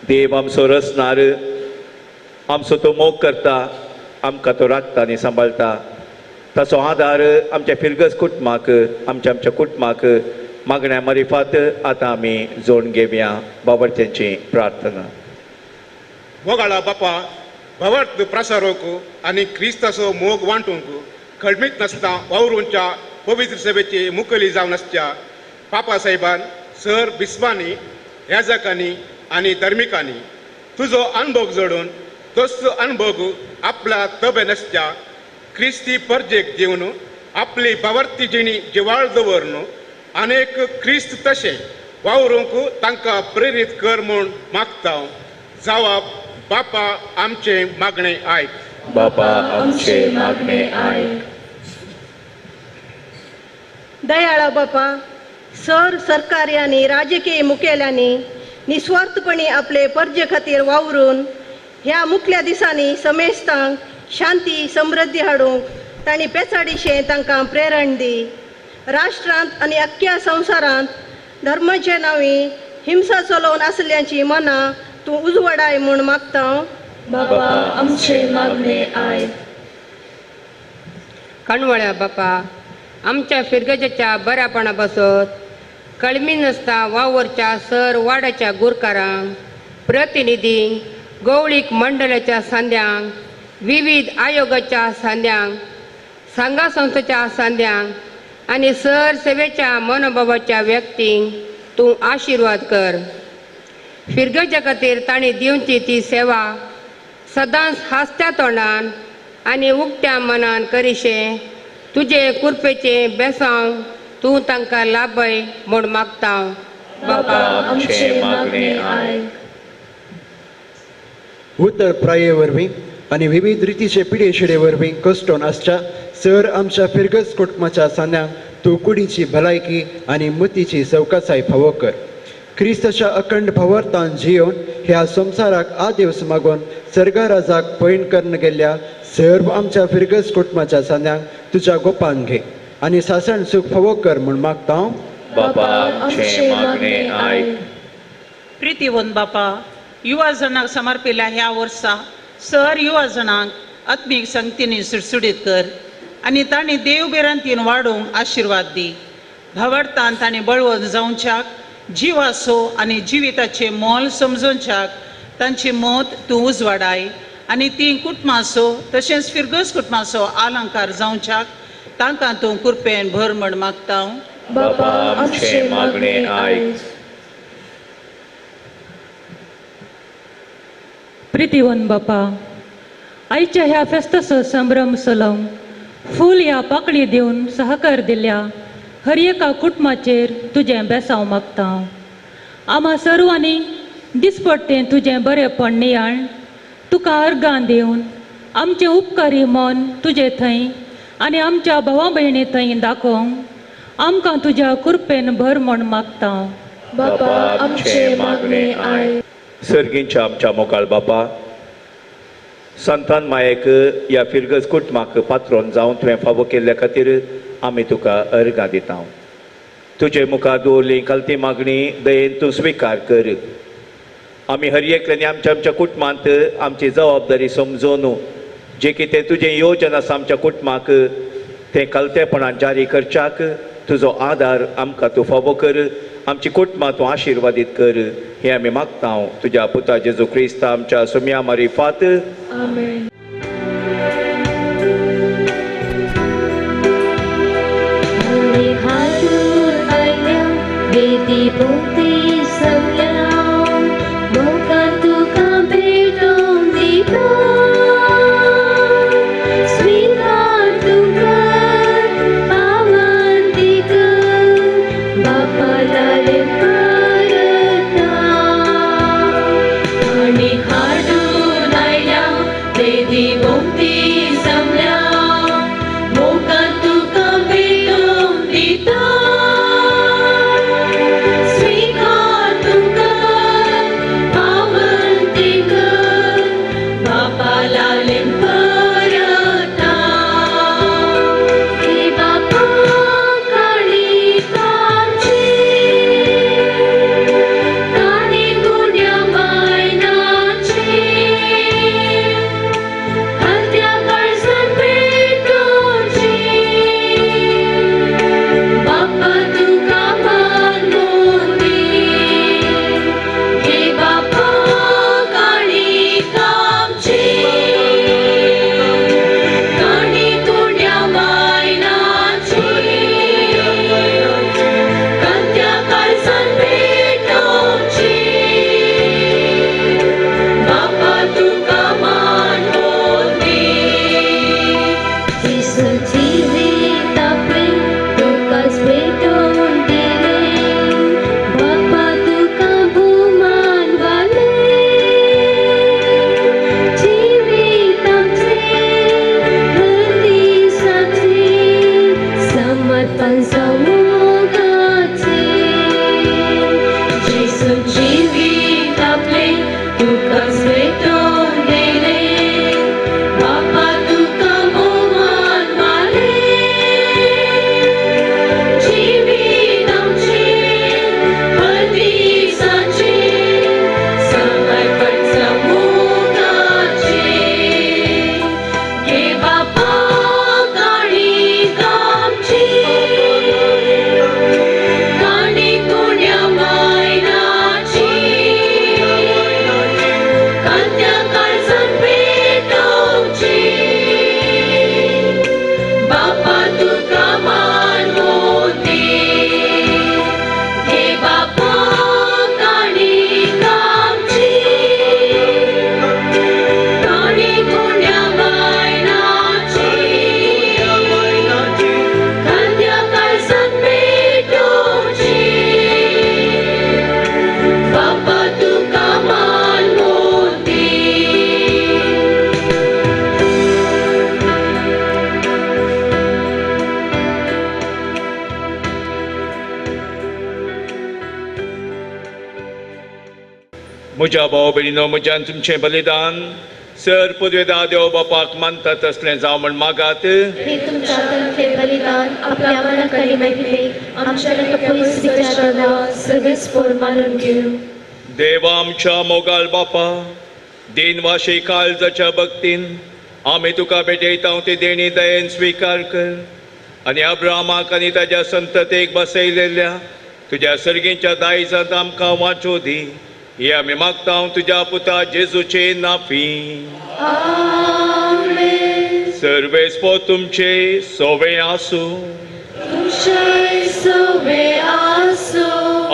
Speaker 3: देव आमचो रचणार, आमचो तो मोग करता, आमकां तो राखता आनी सांबाळटा. ताचो आदार आमच्या फिरगस कुटुंबाक, आमच्या कुटुंबाक मागण्या मरिफात आतां आमी जोडून घेवया. बाबरच्यांची प्रार्थना.
Speaker 7: मोगाळा बापा भवर्त प्रसारोक आनी क्रिस्ताचो मोग वांटूंक खडमीत नासता वावरूंच्या पवित्र सभेची मुखेली जावन आसच्या पापा साहेबान, सर बिस्वानी, याजकांनी आनी धर्मिकांनी तुजो अनुभव जोडून तोच अनुभव आपल्या तबे नासच्या क्रिस्ती परजेक दिवन आपली भवर्ती जिणी जिवाळ दवरून अनेक क्रिस्त तशें वावरूंक तांकां प्रेरीत कर म्हूण मागता. जावप बापा आमचे मागणे आयक.
Speaker 3: बापा आमचे मागणे आयक.
Speaker 6: दयाळा बापा, सर सरकारी आणि राजकीय मुखेल्यांनी निस्वार्थपणी आपले परजे खातीर वावरून ह्या मुखल्या दिसांनी समेस्तांक शांती समृद्धी हाडूंक तांणी पेचाडीशें तांकां प्रेरण दी. राष्ट्रांत आनी अख्ख्या संवसारांत धर्माचे नांवी हिंसा चलोवन आसल्यांची मनां तूं उजवडाय म्हूण मागता.
Speaker 2: बापा आमचे मागणे आयक.
Speaker 8: कणवळ्या बापा, आमच्या फिरगजाच्या बऱ्यापणा बसत कळमी नसता वावरच्या सर वाड्याच्या गुरकारांक, प्रतिनिधींक, गवळीक मंडळाच्या सांद्यांक, विविध आयोगाच्या सांद्यांक, सांगा संस्थेच्या सांद्यांक आनी सर सेवेच्या मनोभावाच्या व्यक्तींक तूं आशिर्वाद कर. फिरगजा खातीर तांणी दिवची ती सेवा सदांच हास्त्या तोंडान आनी उक्त्या मनान करिशें तुजे कृपेचे बेसांव तूं तांकां लाभय म्हूण मागता.
Speaker 2: बापा आमचे मागणे आयक.
Speaker 9: उतर प्राये वरवीं आनी विविध रितीचे पिडे शिडे वरवीं कश्टोन आसच्या सर आमच्या फिरगस कुटुंबाच्या सांद्यांक तूं कुडीची भलायकी आनी मतीची सवकासाय फावो कर. क्रिस्ताच्या अखंड भावार्थान जियोन ह्या संवसाराक आदेवस मागून सर्गा राजाक पैण करून गेल्ल्या सर्व आमच्या फिरगस कुटुंबाच्या सांद्यांक तुज्या गोपान घे आनी सासण सुख फावो कर म्हूण मागता.
Speaker 3: बापा आमचे मागणे आयक.
Speaker 10: प्रितीवन बापा, युवा जणांक समर्पिल्ल्या ह्या वर्सा सर युवा जणांक आत्मीक संगतींनी सुटसुडीत कर आनी तांणी देव बिरांतीन वाडूंक आशिर्वाद दी. भावार्थान तांणी बळवंत जावच्याक, जिवासो आनी जिविताचें मोल समजोवच्याक तांची मत तूं उजवाडाय आनी ती कुटुंबां आसो तशेंच फिरगस कुटुंबाचो अलंकार जावच्याक तांकां तूं कृपेन भर म्हण मागता हांव.
Speaker 2: बापा आमचे मागणे आयक.
Speaker 11: प्रितीवन बापा, आयच्या ह्या फेस्ताचो संभ्रम सलम फूल ह्या पाकळी दिवन सहकार दिल्या हर एका कुटुंबाचेर तुजें बेसांव मागता. आम्हा सर्वांनी दिसपट्टें तुजें बरेंपण नियाळ तुका अर्गां दिवन आमचें उपकारी मन तुजे थंय आनी आमच्या भावा भयणी थंय दाखोवंक आमकां तुज्या कृपेन भर म्हण मागता.
Speaker 2: बापा आमचे मागणे आयक.
Speaker 3: सर्गींच्या आमच्या मोगाळ बापा, संतान मायेक ह्या फिरगस कुटुंबाक पात्रोन जावन तुवें फावो केल्ल्या खातीर आमी तुका अर्गां दिता. तुजे मुखार दवरली कालती मागणी दयेन तूं स्विकार कर. आमी हर एकल्यानी आमच्या आमच्या कुटुंबांत आमची जबाबदारी समजून जे कितें तुजें येवजन आसा आमच्या कुटुंबाक तें कलतेपणान जारी करच्याक तुजो आदार आमकां तूं फावो कर. आमची कुटुंबां तूं आशिर्वादीत कर. हें आमी मागता तुज्या पुता जेजू क्रिस्त आमच्या सुम्या मारिफात.
Speaker 2: आमेन. वेदी भोवती सगळ्या मोगा तुका भेटोवन दिता. स्वीकार तुका पावंती कर बापा लाले परता. आनी हाडून आयल्या वेदी भोवती सगळ्या मोगा तुका भेटोवन दिता.
Speaker 3: म्हज्या भाव भयणीनो, म्हज्यान तुमचें बलिदान सर पदवेदा देव बापाक मानता तसलें जावं म्हण मागात.
Speaker 2: हे तुमच्या तर्फे बलिदान आपल्या मनाकडे मैत्रे आमच्या पवित्र विचारांना सगळेच पोर मानून घेऊ.
Speaker 3: देवा आमच्या मोगाल बापा, दिनवाशी काळजाच्या भक्तीन आमी तुका भेटयता ती देणी दयेन स्विकार कर. आनी अब्राहमाक आनी ताच्या संततेक बसयलेल्या तुज्या सर्गीच्या दायजांत आमकां वांचो दी. हे आमी मागता तुज्या पुता जेजूचे नाफी.
Speaker 2: आमेन.
Speaker 3: सर्वेस्पो तुमचे सोवे आसूं.
Speaker 2: तुमचे सवे आसो.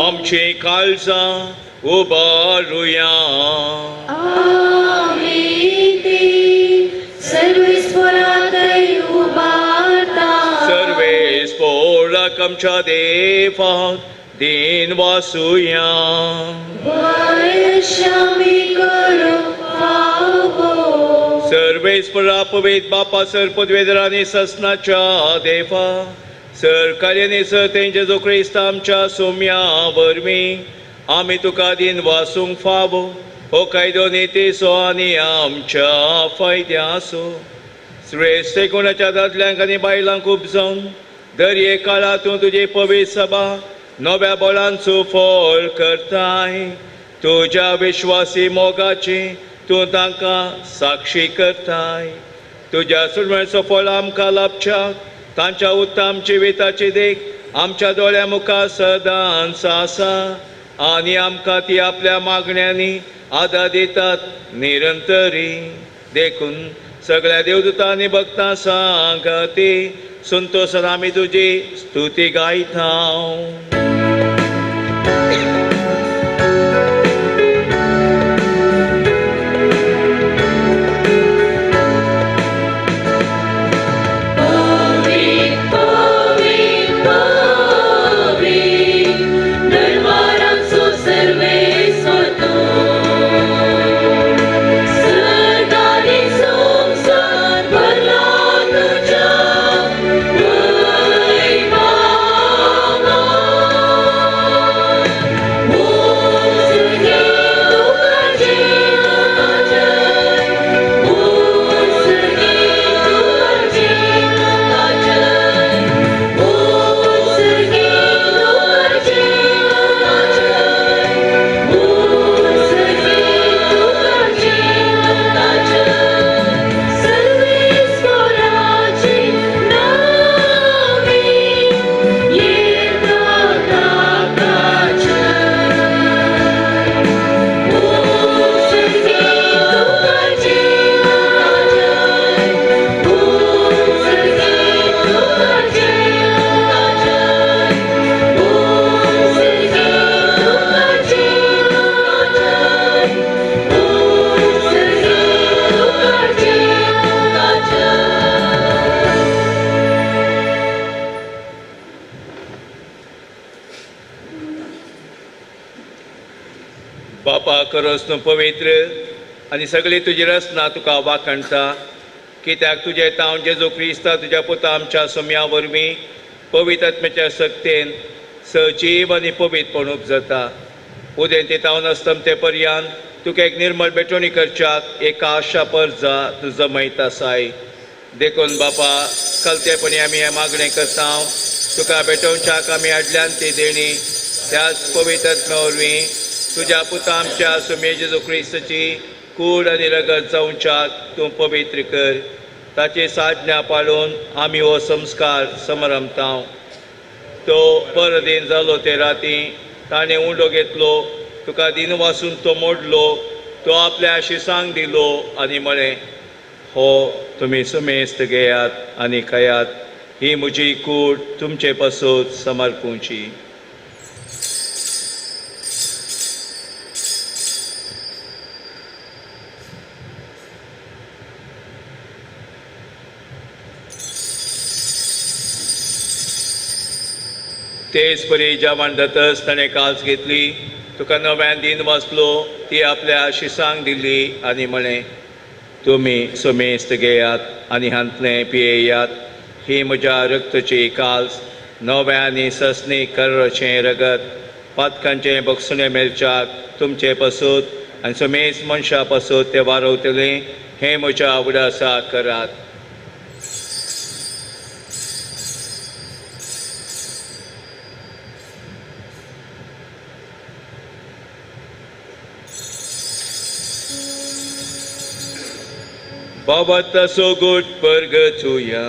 Speaker 3: आमची काळजां उबारुया.
Speaker 2: आमी ती सर्वेस्परातय उबारता.
Speaker 3: सर्वेस्पोराक आमच्या देवाक दिन वासुया.
Speaker 2: वयशामी करू फावो.
Speaker 3: सर्वेस्परा पवित्र बापा सर पदवेदरांनी ससनाच्या देवा सर कार्यानी सर तें जेजू क्रिस्त आमच्या सोम्या वरवीं आमी तुका दिन वासूंक फावो. हो कायदो नितीसो आनी आमच्या फायद्याचो. श्रेष्ठ गुणाच्या दादल्यांक आनी बायलांक उपजोवन दर एक काळात तूं तुजी पवित्र सभा नव्या बोलांचो फळ करताय. तुज्या विश्वासी मोगाची तूं तांकां साक्षी करताय. तुज्या सुरमेचो फळ आमकां लाभच्याक तांच्या उत्तम जिविताची देख आमच्या दोळ्या मुखार सदांच आसा आनी आमकां ती आपल्या मागण्यांनी आदार दितात निरंतरी. देखून सगळ्या देवदूतांनी भक्तां सांगती संतोषान आमी तुजी स्तुती गायता. बापा करोस न्हू पवित्र आनी सगळी तुजी रचना तुका वाखणटा. कित्याक तुजें तांव जेजू क्रिस्ता तुज्या पुता आमच्या सोम्या वरवीं पवित्र आत्म्याच्या सक्तेन सजीव आनी पवित्रपण उपजता. उदें ती तांव नासतम ते पर्यंत तुका एक निर्मळ बेटोणी करच्याक एका आशा परजा तूं जमयत आसाय. देखून बापा कलतेपणी आमी हें मागणें करता तुका बेटोवच्याक आमी आदल्यान ती देणी त्याच पवित्र आत्म्या वरवीं तुज्या पुता आमच्या सोम्या जेजू क्रिस्ताची कूड आनी रगत जावच्याक तूं पवित्र कर. ताची साधना पाळून आमी हो संस्कार समरमता. तो परदीन जालो ते राती ताणें उंडो घेतलो तुका दिन वासून तो मोडलो. तो आपल्या आशिसांक दिलो आनी म्हळें हो तुमी सुमेस्त घेयात आनी खायात. ही म्हजी कूड तुमचे पासून समर्पूची. तेच परी जेवण जातच ताणें काल्स घेतली तुका नव्यान दिन वाचलो ती आपल्या आशिसांक दिली आनी म्हळें तुमी सुमेस्त घेयात आनी हांतलें पियेयात. ही म्हज्या रक्ताची काल्स नव्या आनी ससनी कर्रचें रगत पातकांचें बक्षुणें मेलच्याक तुमचे पासून आनी सुमेस्त मनशा पासून तें वारवतलें. हें म्हज्या उडासा करात. Baba so good purgatoria.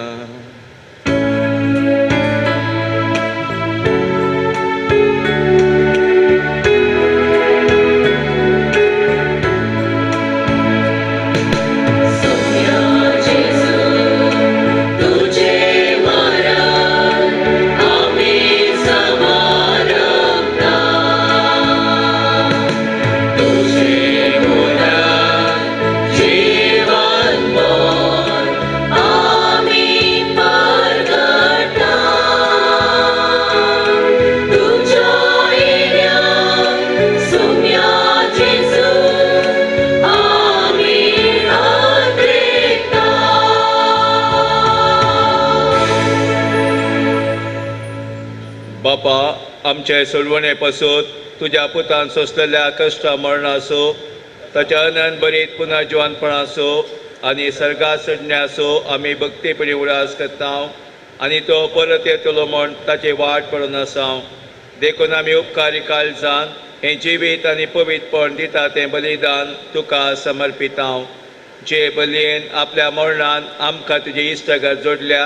Speaker 3: बापा आमचे सोडवणे पासून तुझ्या पुतान सोंसलेल्या कश्टा मरणासो ताच्या अनंत बरीत पुन्हा जिवानपणासो आनी सर्गा चडण्यासो आमी भक्तीपणी उडास करता आनी तो परत येतलो म्हण ताची वाट पडून आसा देखून आमी उपकारी काळजान हें जिवीत आनी पवित्रपण दिता तें बलिदान तुका समर्पिता जे बलयेन आपल्या मरणान आमकां तुजी इश्टगार जोडल्या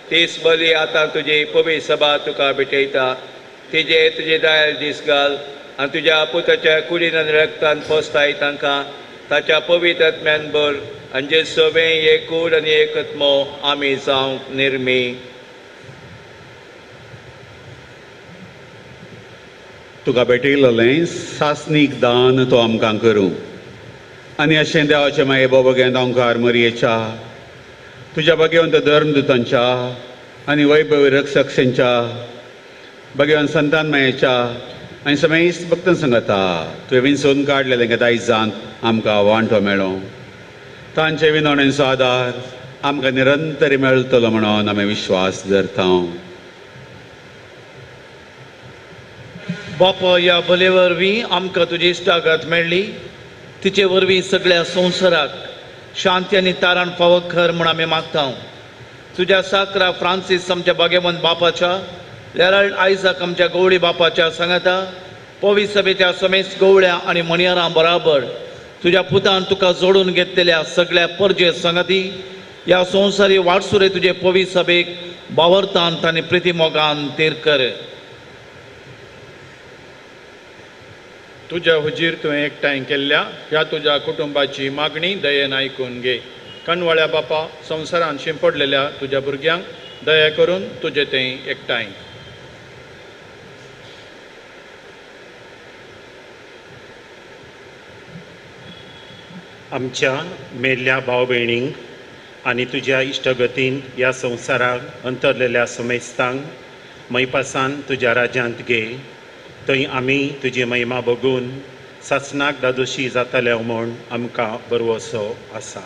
Speaker 3: तीच बली आतां तुजी पवित्र सभा तुका भेटयता तिजे तुजे दायल दीस घाल आनी तुज्या पुताच्या कुडीन आनी रक्तान पोसताय तांकां ताच्या पवित्र आत्म्यान भर आनी जे सवें एक कूड आनी एकत्मो आमी जावंक निर्मी
Speaker 12: तुका भेटयलें सासनीक दान तो आमकां करूं आनी अशें देवाचे माये बाबा ओंकार मरयेच्या तुज्या भगवंत धर्मदुतांच्या आनी वैभवी रक्षकसेंच्या भगवान संतान मायेच्या आनी समेस्त भक्तां सांगता तुवें विंचून काडलेलें दायजांत आमकां वांटो मेळो तांचे विनवणेचो आदार आमकां निरंतर मेळटलो म्हणून आमी विश्वास धरता
Speaker 5: बापा ह्या बले वरवीं आमकां तुजी इश्टागत मेळ्ळी तिचे वरवीं सगळ्या संवसाराक शांती आनी तारण फावो कर म्हूण आमी मागता तुज्या साकरा फ्रांसीस आमच्या भाग्यवंत बापाच्या हेराल्ड आयजाक आमच्या गवळी बापाच्या सांगाता पवित्र सभेच्या समेस्त गवळ्या आनी मणियारां बराबर तुज्या पुतान तुका जोडून घेतलेल्या सगळ्या परजे संगती ह्या संवसारी वाटसुरे तुजे पवित्र सभेक बावर्तांत आनी प्रितीमोगान तेर कर
Speaker 13: तुज्या हुजीर तुवें एकठांय केल्ल्या ह्या तुज्या कुटुंबाची मागणी दयेन आयकून घे कणवळ्या बापा संवसारान शिंपडलेल्या तुज्या भुरग्यांक दया करून तुजें तें एकठांय
Speaker 14: आमच्या मेल्ल्या भाव भयणींक आनी तुज्या इश्टगतीन ह्या संवसाराक अंतरलेल्या समेस्तांक मैपासान तुज्या राज्यांत घे थंय आमी तुजी महिमा बघून सासणाक दादोशी जातले म्हूण आमकां बरवसो आसा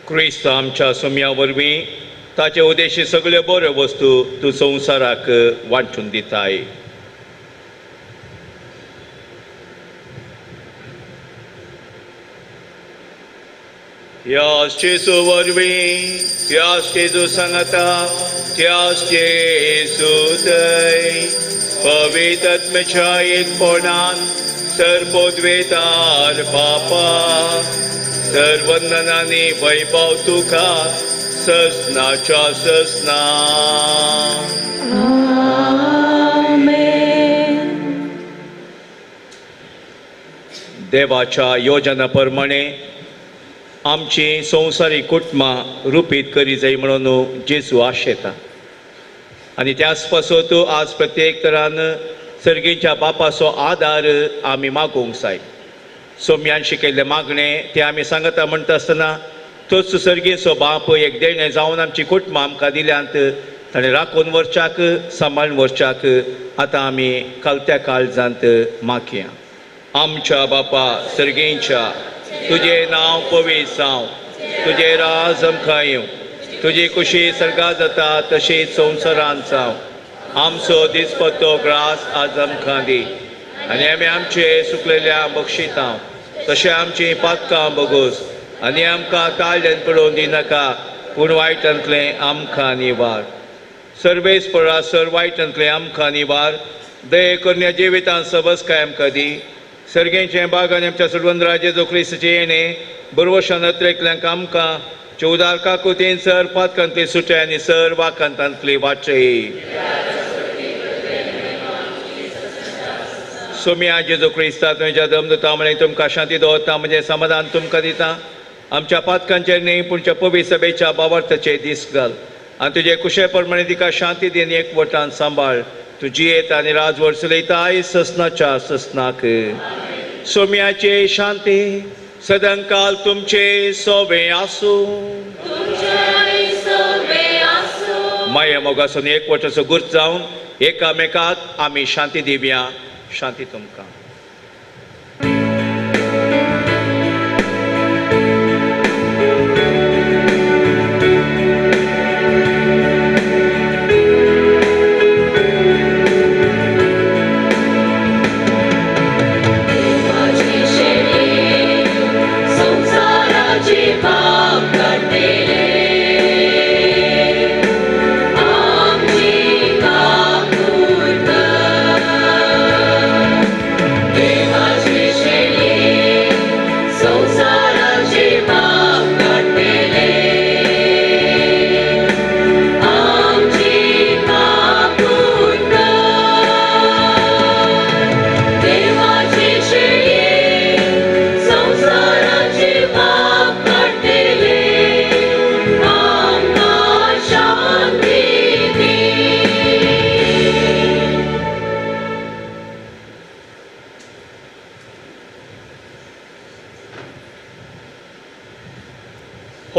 Speaker 3: क्रिस्त आमच्या सोम्या वरवीं ताचे उद्देशी सगळ्यो बऱ्यो वस्तू तूं संवसाराक वांटून दिताय ह्याच जेजू वरवीं ह्याच जेजू सांगता त्याच जेजू थंय पवित्र आत्म्याच्या एकपणान सर्वोद्वेदार बापा सर्वंदनांनी वैभव तुका ससनाच्या ससना देवाच्या योजना प्रमाणे आमची संवसारीक कुटुंबां रुपीत करी जाय म्हणून जेजू आशेता आनी त्याच पासो तूं आज प्रत्येक तरान सर्गीच्या बापाचो आदार आमी मागूंक जाय सोम्यान शिकयल्ले मागणे ते आमी सांगता म्हणटा आसतना तोच सर्गेचो बाप एक देणे जावन आमची कुटुंबां आमकां दिल्यांत ताणें राखून व्हरच्याक सांबाळून व्हरच्याक आतां आमी कालत्या काळजांत मागया आमच्या बापा सर्गेच्या तुझे नाव पवित्र जावं तुझे राज आमकां येवं तुजी खुशी सर्गा जाता तशीच संवसारांत जावं आमचो दिसपत्तो ग्रास आज आमकां दी आनी आमी आमचे सुकलेल्या बक्षिता तशें आमची पातकां बगूस आनी आमकां ताळ्यान पडोवन दिनाका पूण वायटांतलें आमकां निवार सर्वेस परासर वायटांतलें आमकां निवार दये करून जिवितांत सबसकाय आमकां दी सर्गेचे बागान आमच्या सुडवंदरा जेजू क्रिस्ताचे येणे बरवशान अत्रेकल्यांक आमकां चवदार काकुतीन सर पातकांतली सुटे आनी सर वाकांतांतली वाटय सोम्या जेजू क्रिस्ता तुमच्या दमदुता म्हणे तुमकां शांती दवरता म्हणजे समाधान तुमकां दिता आमच्या पातकांचेर न्ही पूणच्या पवित्र सभेच्या बावर्ताचे दीस घाल आनी तुजे कुशे प्रमाणे तिका शांती दिन एकवटान सांबाळ तूं जियेता आनी राजवट चलयता आयज ससनाच्या ससनाक सोम्याचे शांती सदांकाल तुमचे सोबे आसूं माया मोगासून एकवटाचो गुर्त जावन एकामेकाक आमी शांती दिवया शांती तुमकां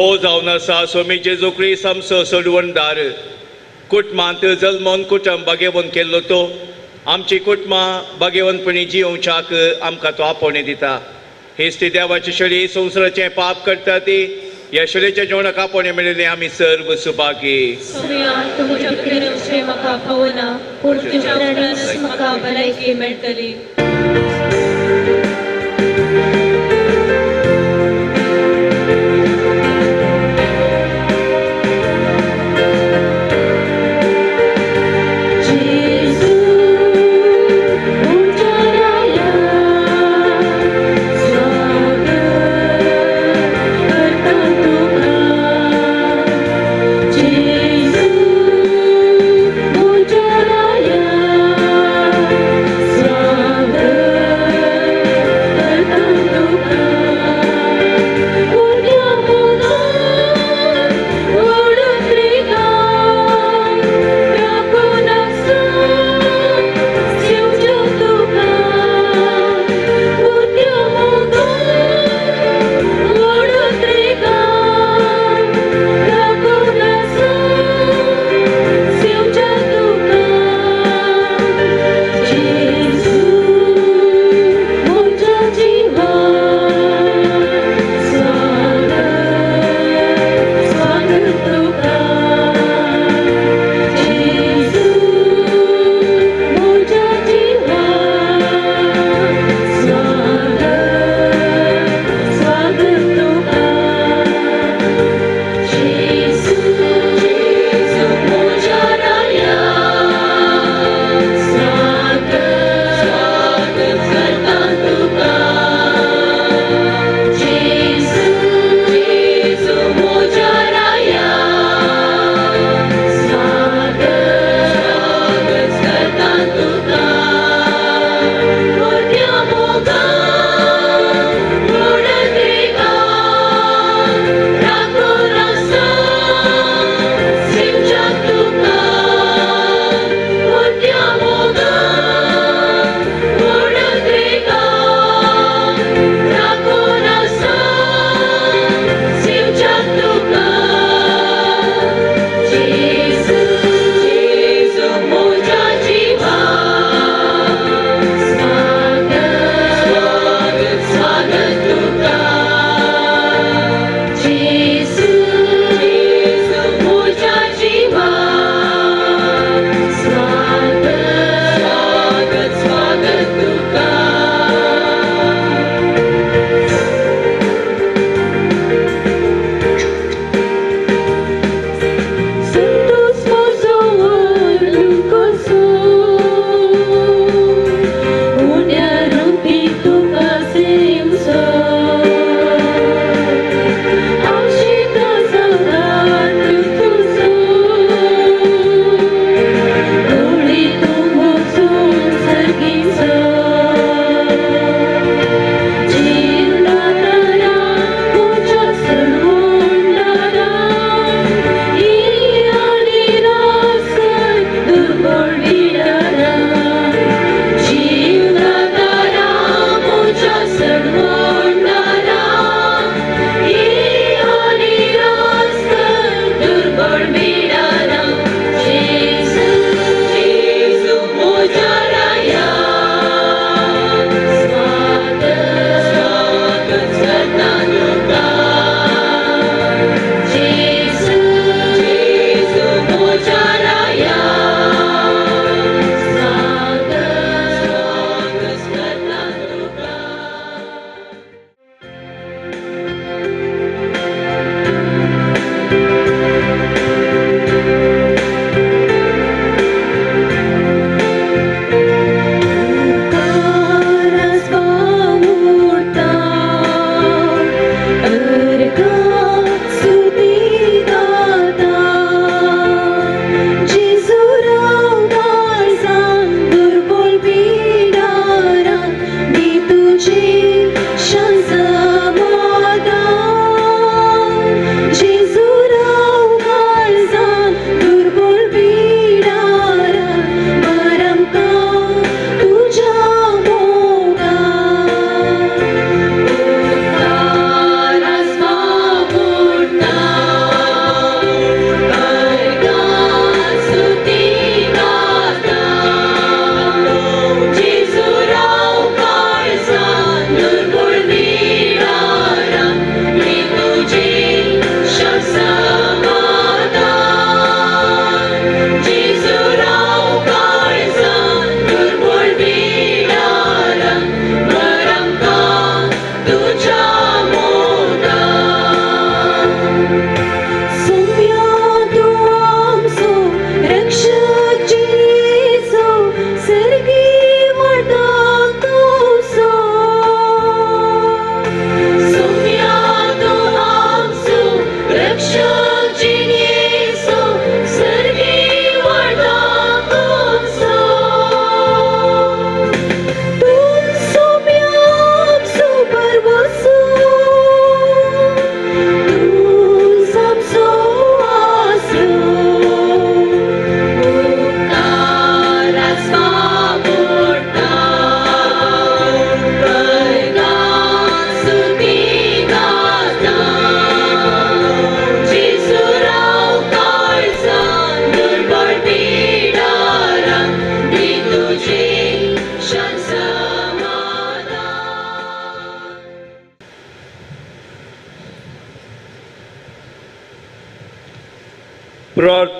Speaker 3: हो जावन आसा सोमी जेजू क्रिस्त आमचो सोडवणदार कुटुंबांत जल्मोन कुटुंब बागेवन केल्लो तो आमची कुटुंबां बागेवनपणी जियोवच्याक आमकां तो आपोवणें दिता हेच ती देवाची शरी संवसाराचें पाप करता ती ह्या शरीच्या जेवणाक आपोवणें मेळिल्लें आमी सर्व सुभागी
Speaker 2: सगळ्यांत तुमच्या किरणचे म्हाका पावना पूण तुमच्या प्राणांस म्हाका भलायकी मेळटली
Speaker 11: स्वागत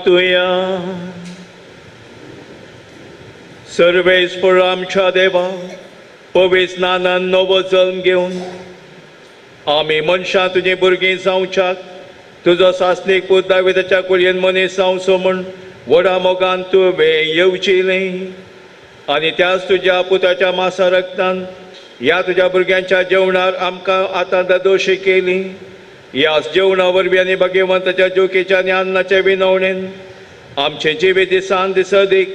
Speaker 3: मागतुया. सर्वेस्पर आमच्या देवा, पवित्र स्नानान नवो जल्म घेवन आमी मनशां तुझे भुरगीं जावच्याक तुजो सासणीक पूत दाविदाच्या कुडयेन मनीस जावचो म्हूण व्हडा मोगान तुवें येवचिलें आनी त्याच तुज्या पुताच्या मासा रक्तान ह्या तुज्या भुरग्यांच्या जेवणार आमकां आतां दोशी केली. ह्याच जेवणा वरवीं आनी भगवंताच्या जोखेच्या आनी अन्नाचे विनवणेन आमचें जिवीत दिसान दिस अदीक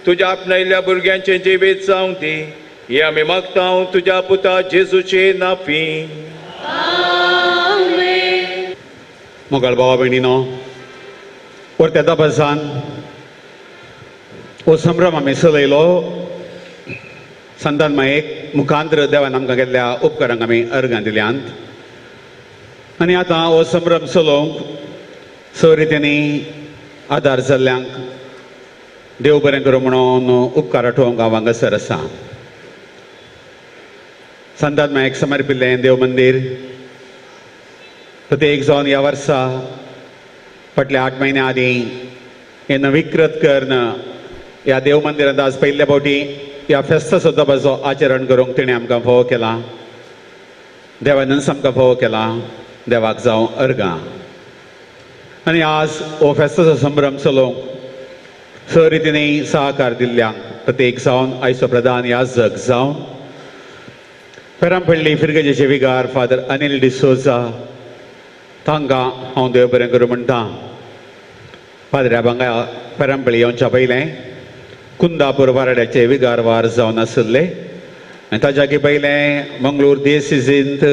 Speaker 3: तुज्या आपणायल्ल्या भुरग्यांचें जिवीत जावं दी. हे आमी मागता तुज्या पुता जेजूचे नांवी.
Speaker 12: मोगाळ भावा भयणीनो, परत्या तपासान हो संभ्रम आमी चलयलो. संतान मायेक मुखांत्र देवान आमकां केल्ल्या उपकारांक आमी अर्गां दिल्यांत. आनी आतां हो संभ्रम चलोवंक स रितींनी आदार जाल्ल्यांक देव बरें करूं म्हणून उपकार आठोवंक हांव हांगासर आसा. संतान मायेक समर्पिल्लें देव मंदीर प्रत्येक जावन ह्या वर्सा फाटल्या 8 म्हयन्या आदीं हें नविकृत करून ह्या देव मंदिरांत आज पयल्या फावटी ह्या फेस्ताचो दबाचो आचरण करूंक तिणें आमकां फोव केला. देवानच आमकां फोव केला. देवाक जावं अर्गां. आनी आज हो फेस्ताचो संभ्रम चलोवंक स रितींनी सहकार दिल्ल्यांक प्रत्येक जावन आयचो प्रधान याजक जावन पेरांपळ्ळी फिरगेजेचे विगार फादर अनिल डिसोजा तांकां हांव देव बरें करूं म्हणटा. पाद्र्या भांगा पेरांपळ्ळी येवच्या पयलें कुंदापूर वाराड्याचे विगार वार जावन आशिल्ले आनी ताच्या पयलें मंगळूर दियेसीजींत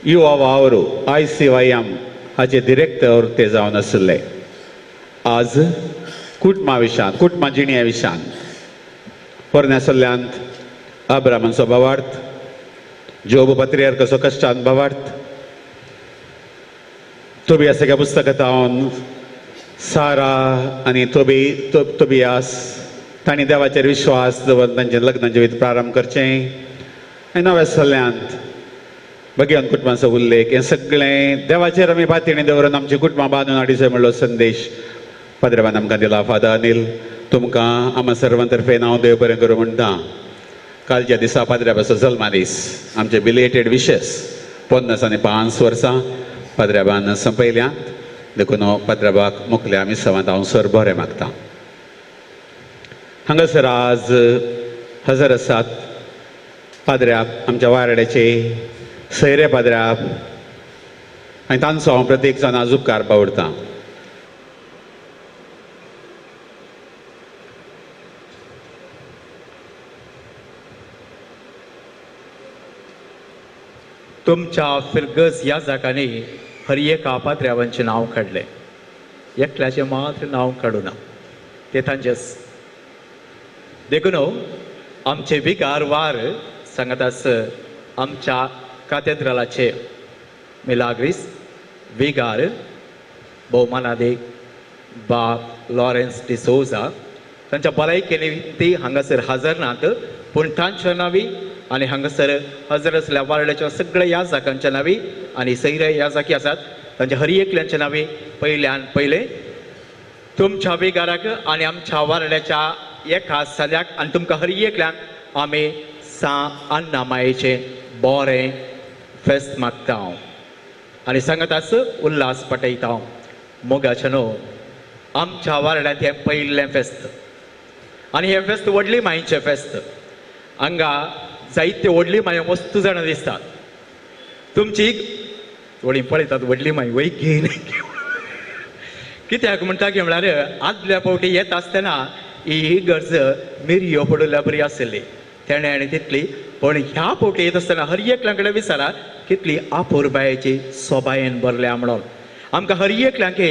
Speaker 12: युवा वावरू ICYM हाचे डिरेक्टर ते जावन आशिल्ले. आज कुटुंबा विशांत कुटुंबा जिणेच्या विशांत पोरण्या सल्ल्यांत अब्रामाचो भावार्थ, जोब पत्रियार्काचो कश्टान भावार्थ, तोबियासाच्या पुस्तकांत हांव सारा आनी तोबियास तांणी देवाचेर विश्वास दवरून तांचें लग्न जिवीत प्रारंभ करचें. आनी नव्या सल्ल्यांत भगवंत कुटुंबाचो उल्लेख हें सगळें देवाचेर आमी पातयणी दवरून आमची कुटुंबां बांदून हाडिचो म्हणलो संदेश पाद्रेबान आमकां दिला. फादर अनिल तुमकां आमा सर्वांतर्फे हांव देव बरें करूं म्हणटा. कालच्या दिसा पाद्रेबाचो जल्मा दीस. आमचे बिलेटेड विशेस 50 आनी 5 वर्सां पाद्रेबान संपयल्यांत. देखून पाद्रेबाक मुखल्या आमी सवांत हांव सर बरें मागता. हांगासर आज हजर आसात पाद्र्याक आमच्या वाराड्याचे सैरे पाद्र्याक आनी तांचो हांव प्रत्येक जाण आज उपकार बावडटां.
Speaker 15: तुमच्या फिरगस ह्या जागांनी हर एका पाद्र्यावांचें नांव काडलें. एकल्याचें मात्र नांव काडूना. ते तांचेच देखून आमचे विगार वार सांगत आसत आमच्या काथेद्रलाचे मिलाग्रीस विगार भौमानादे बाब लॉरेन्स डिसोजा तांच्या भलायकेनी ती हांगासर हजर नात. पूण तांच्या नांवी आनी हांगासर हजर आसल्या वारड्याच्या सगळ्या ह्या जागांच्या नांवी आनी सैरे ह्या जागी आसात तांच्या हर एकल्यांच्या नांवी पयल्यान पयलें तुमच्या विगाराक आनी आमच्या वारड्याच्या एका सल्याक आनी तुमकां हर एकल्यांक आमी अण्णा मायेचें बरें फेस्त मागता आनी सांगत आस उल्हास पटयता. मोगाचें न्हू आमच्या वारड्यांत हें पयलें फेस्त आनी हें फेस्त व्हडली मायेचें फेस्त. हांगा जायत्यो व्हडली मायो वस्तू जाणां दिसतात. तुमची थोडी पळयतात व्हडली माय वय घेयन कित्याक म्हणटा की म्हळ्यार आदल्या फावटी येता आसतना ही गरज मिरयो पडल्या बरी आसली तेणें आनी तितली. पण ह्या फावटी येत आसतना हर एकल्या कडेन विचारा कितली आपुरबायेची सोबायेन भरल्या म्हणून. आमकां हर एकल्यांक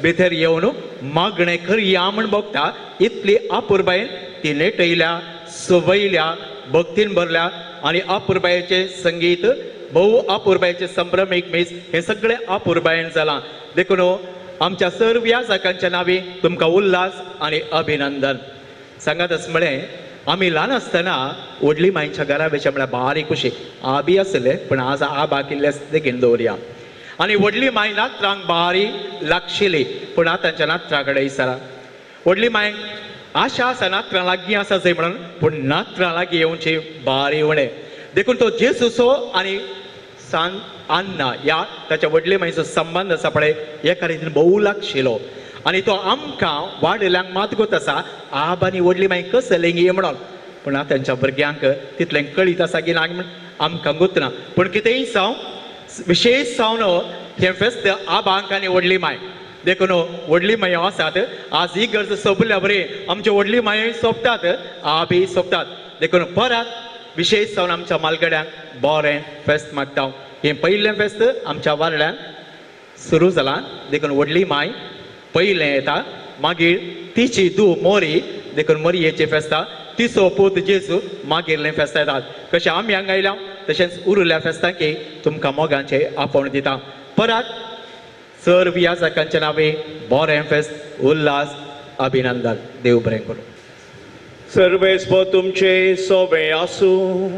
Speaker 15: भितर येवन मागणें खरी या म्हण बघता इतली आपुरबायेन ती नेटयल्या सोबयल्या भक्तीन भरल्या आनी आपुरबायेचें संगीत भोव आपुरबायेचें संभ्रम एकमेस हें सगळें आपुरबायेन जालां. देखून आमच्या सर्व ह्या जागांच्या नांवी तुमकां उल्हास आनी अभिनंदन सांगात आस. म्हळें आमी ल्हान आसतना व्हडली मायच्या घरा बेच्या म्हळ्यार बारीक कशी आबी आसले पण आज आबा किल्ले देखीन दवरया. आनी व्हडली माय नात्रांक बारी लागशिली पूण आतांच्या नात्रा कडेन इसरा व्हडली माय आशा आसा नात्रां लागीं आसा जंय म्हणून पूण नात्रां लागीं येवची बारी उणें देखून तो जेसूचो आनी सान अन्ना ह्या ताच्या व्हडले मायेचो संबंद आसा पळय एका रितीन भोव लागशिलो आनी तो आमकां वाडल्यांक मात गोत आसा आब आनी व्हडली माय कसं लेंगी म्हणून पूण आतांच्या भुरग्यांक तितलें कळीत आसा की ना आमकां गुतना पूण कितेंय जावं विशेश जावन हें फेस्त आबांक आनी व्हडली माय देखून व्हडली मायो आसात आज ही गरज सोंपल्या बरी आमच्यो व्हडली मायोय सोंपतात आबी सोंपतात देखून परत विशेश जावन आमच्या मालगड्यांक बरें फेस्त मागता हें पयलें फेस्त आमच्या वारड्यान सुरू जालां देखून व्हडली माय पयलें येता मागीर तिची धूव मोरी देखून मोरयेची फेस्तां तिसो पूत जेजू मागीरलें फेस्त येतात कशें आमी हांगा आयल्या तशेंच उरिल्ल्या फेस्तांकी तुमकां मोगांचे आपोवण दिता परत सर वियाजाकांच्या नावे बरें फेस्त उल्हास अभिनंदन देव बरें करूं
Speaker 3: सर्वेस्प तुमचे सोबे आसूं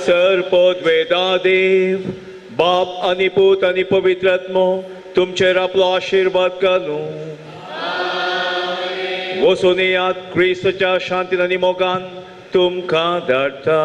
Speaker 3: सर्पोद्वेदा देव बाप आनी पूत आनी पवित्र आत्मो तुमचेर आपलो आशिर्वाद घालूं वचून येयात क्रिस्ताच्या शांतीन आनी मोगान तुमकां धाडटा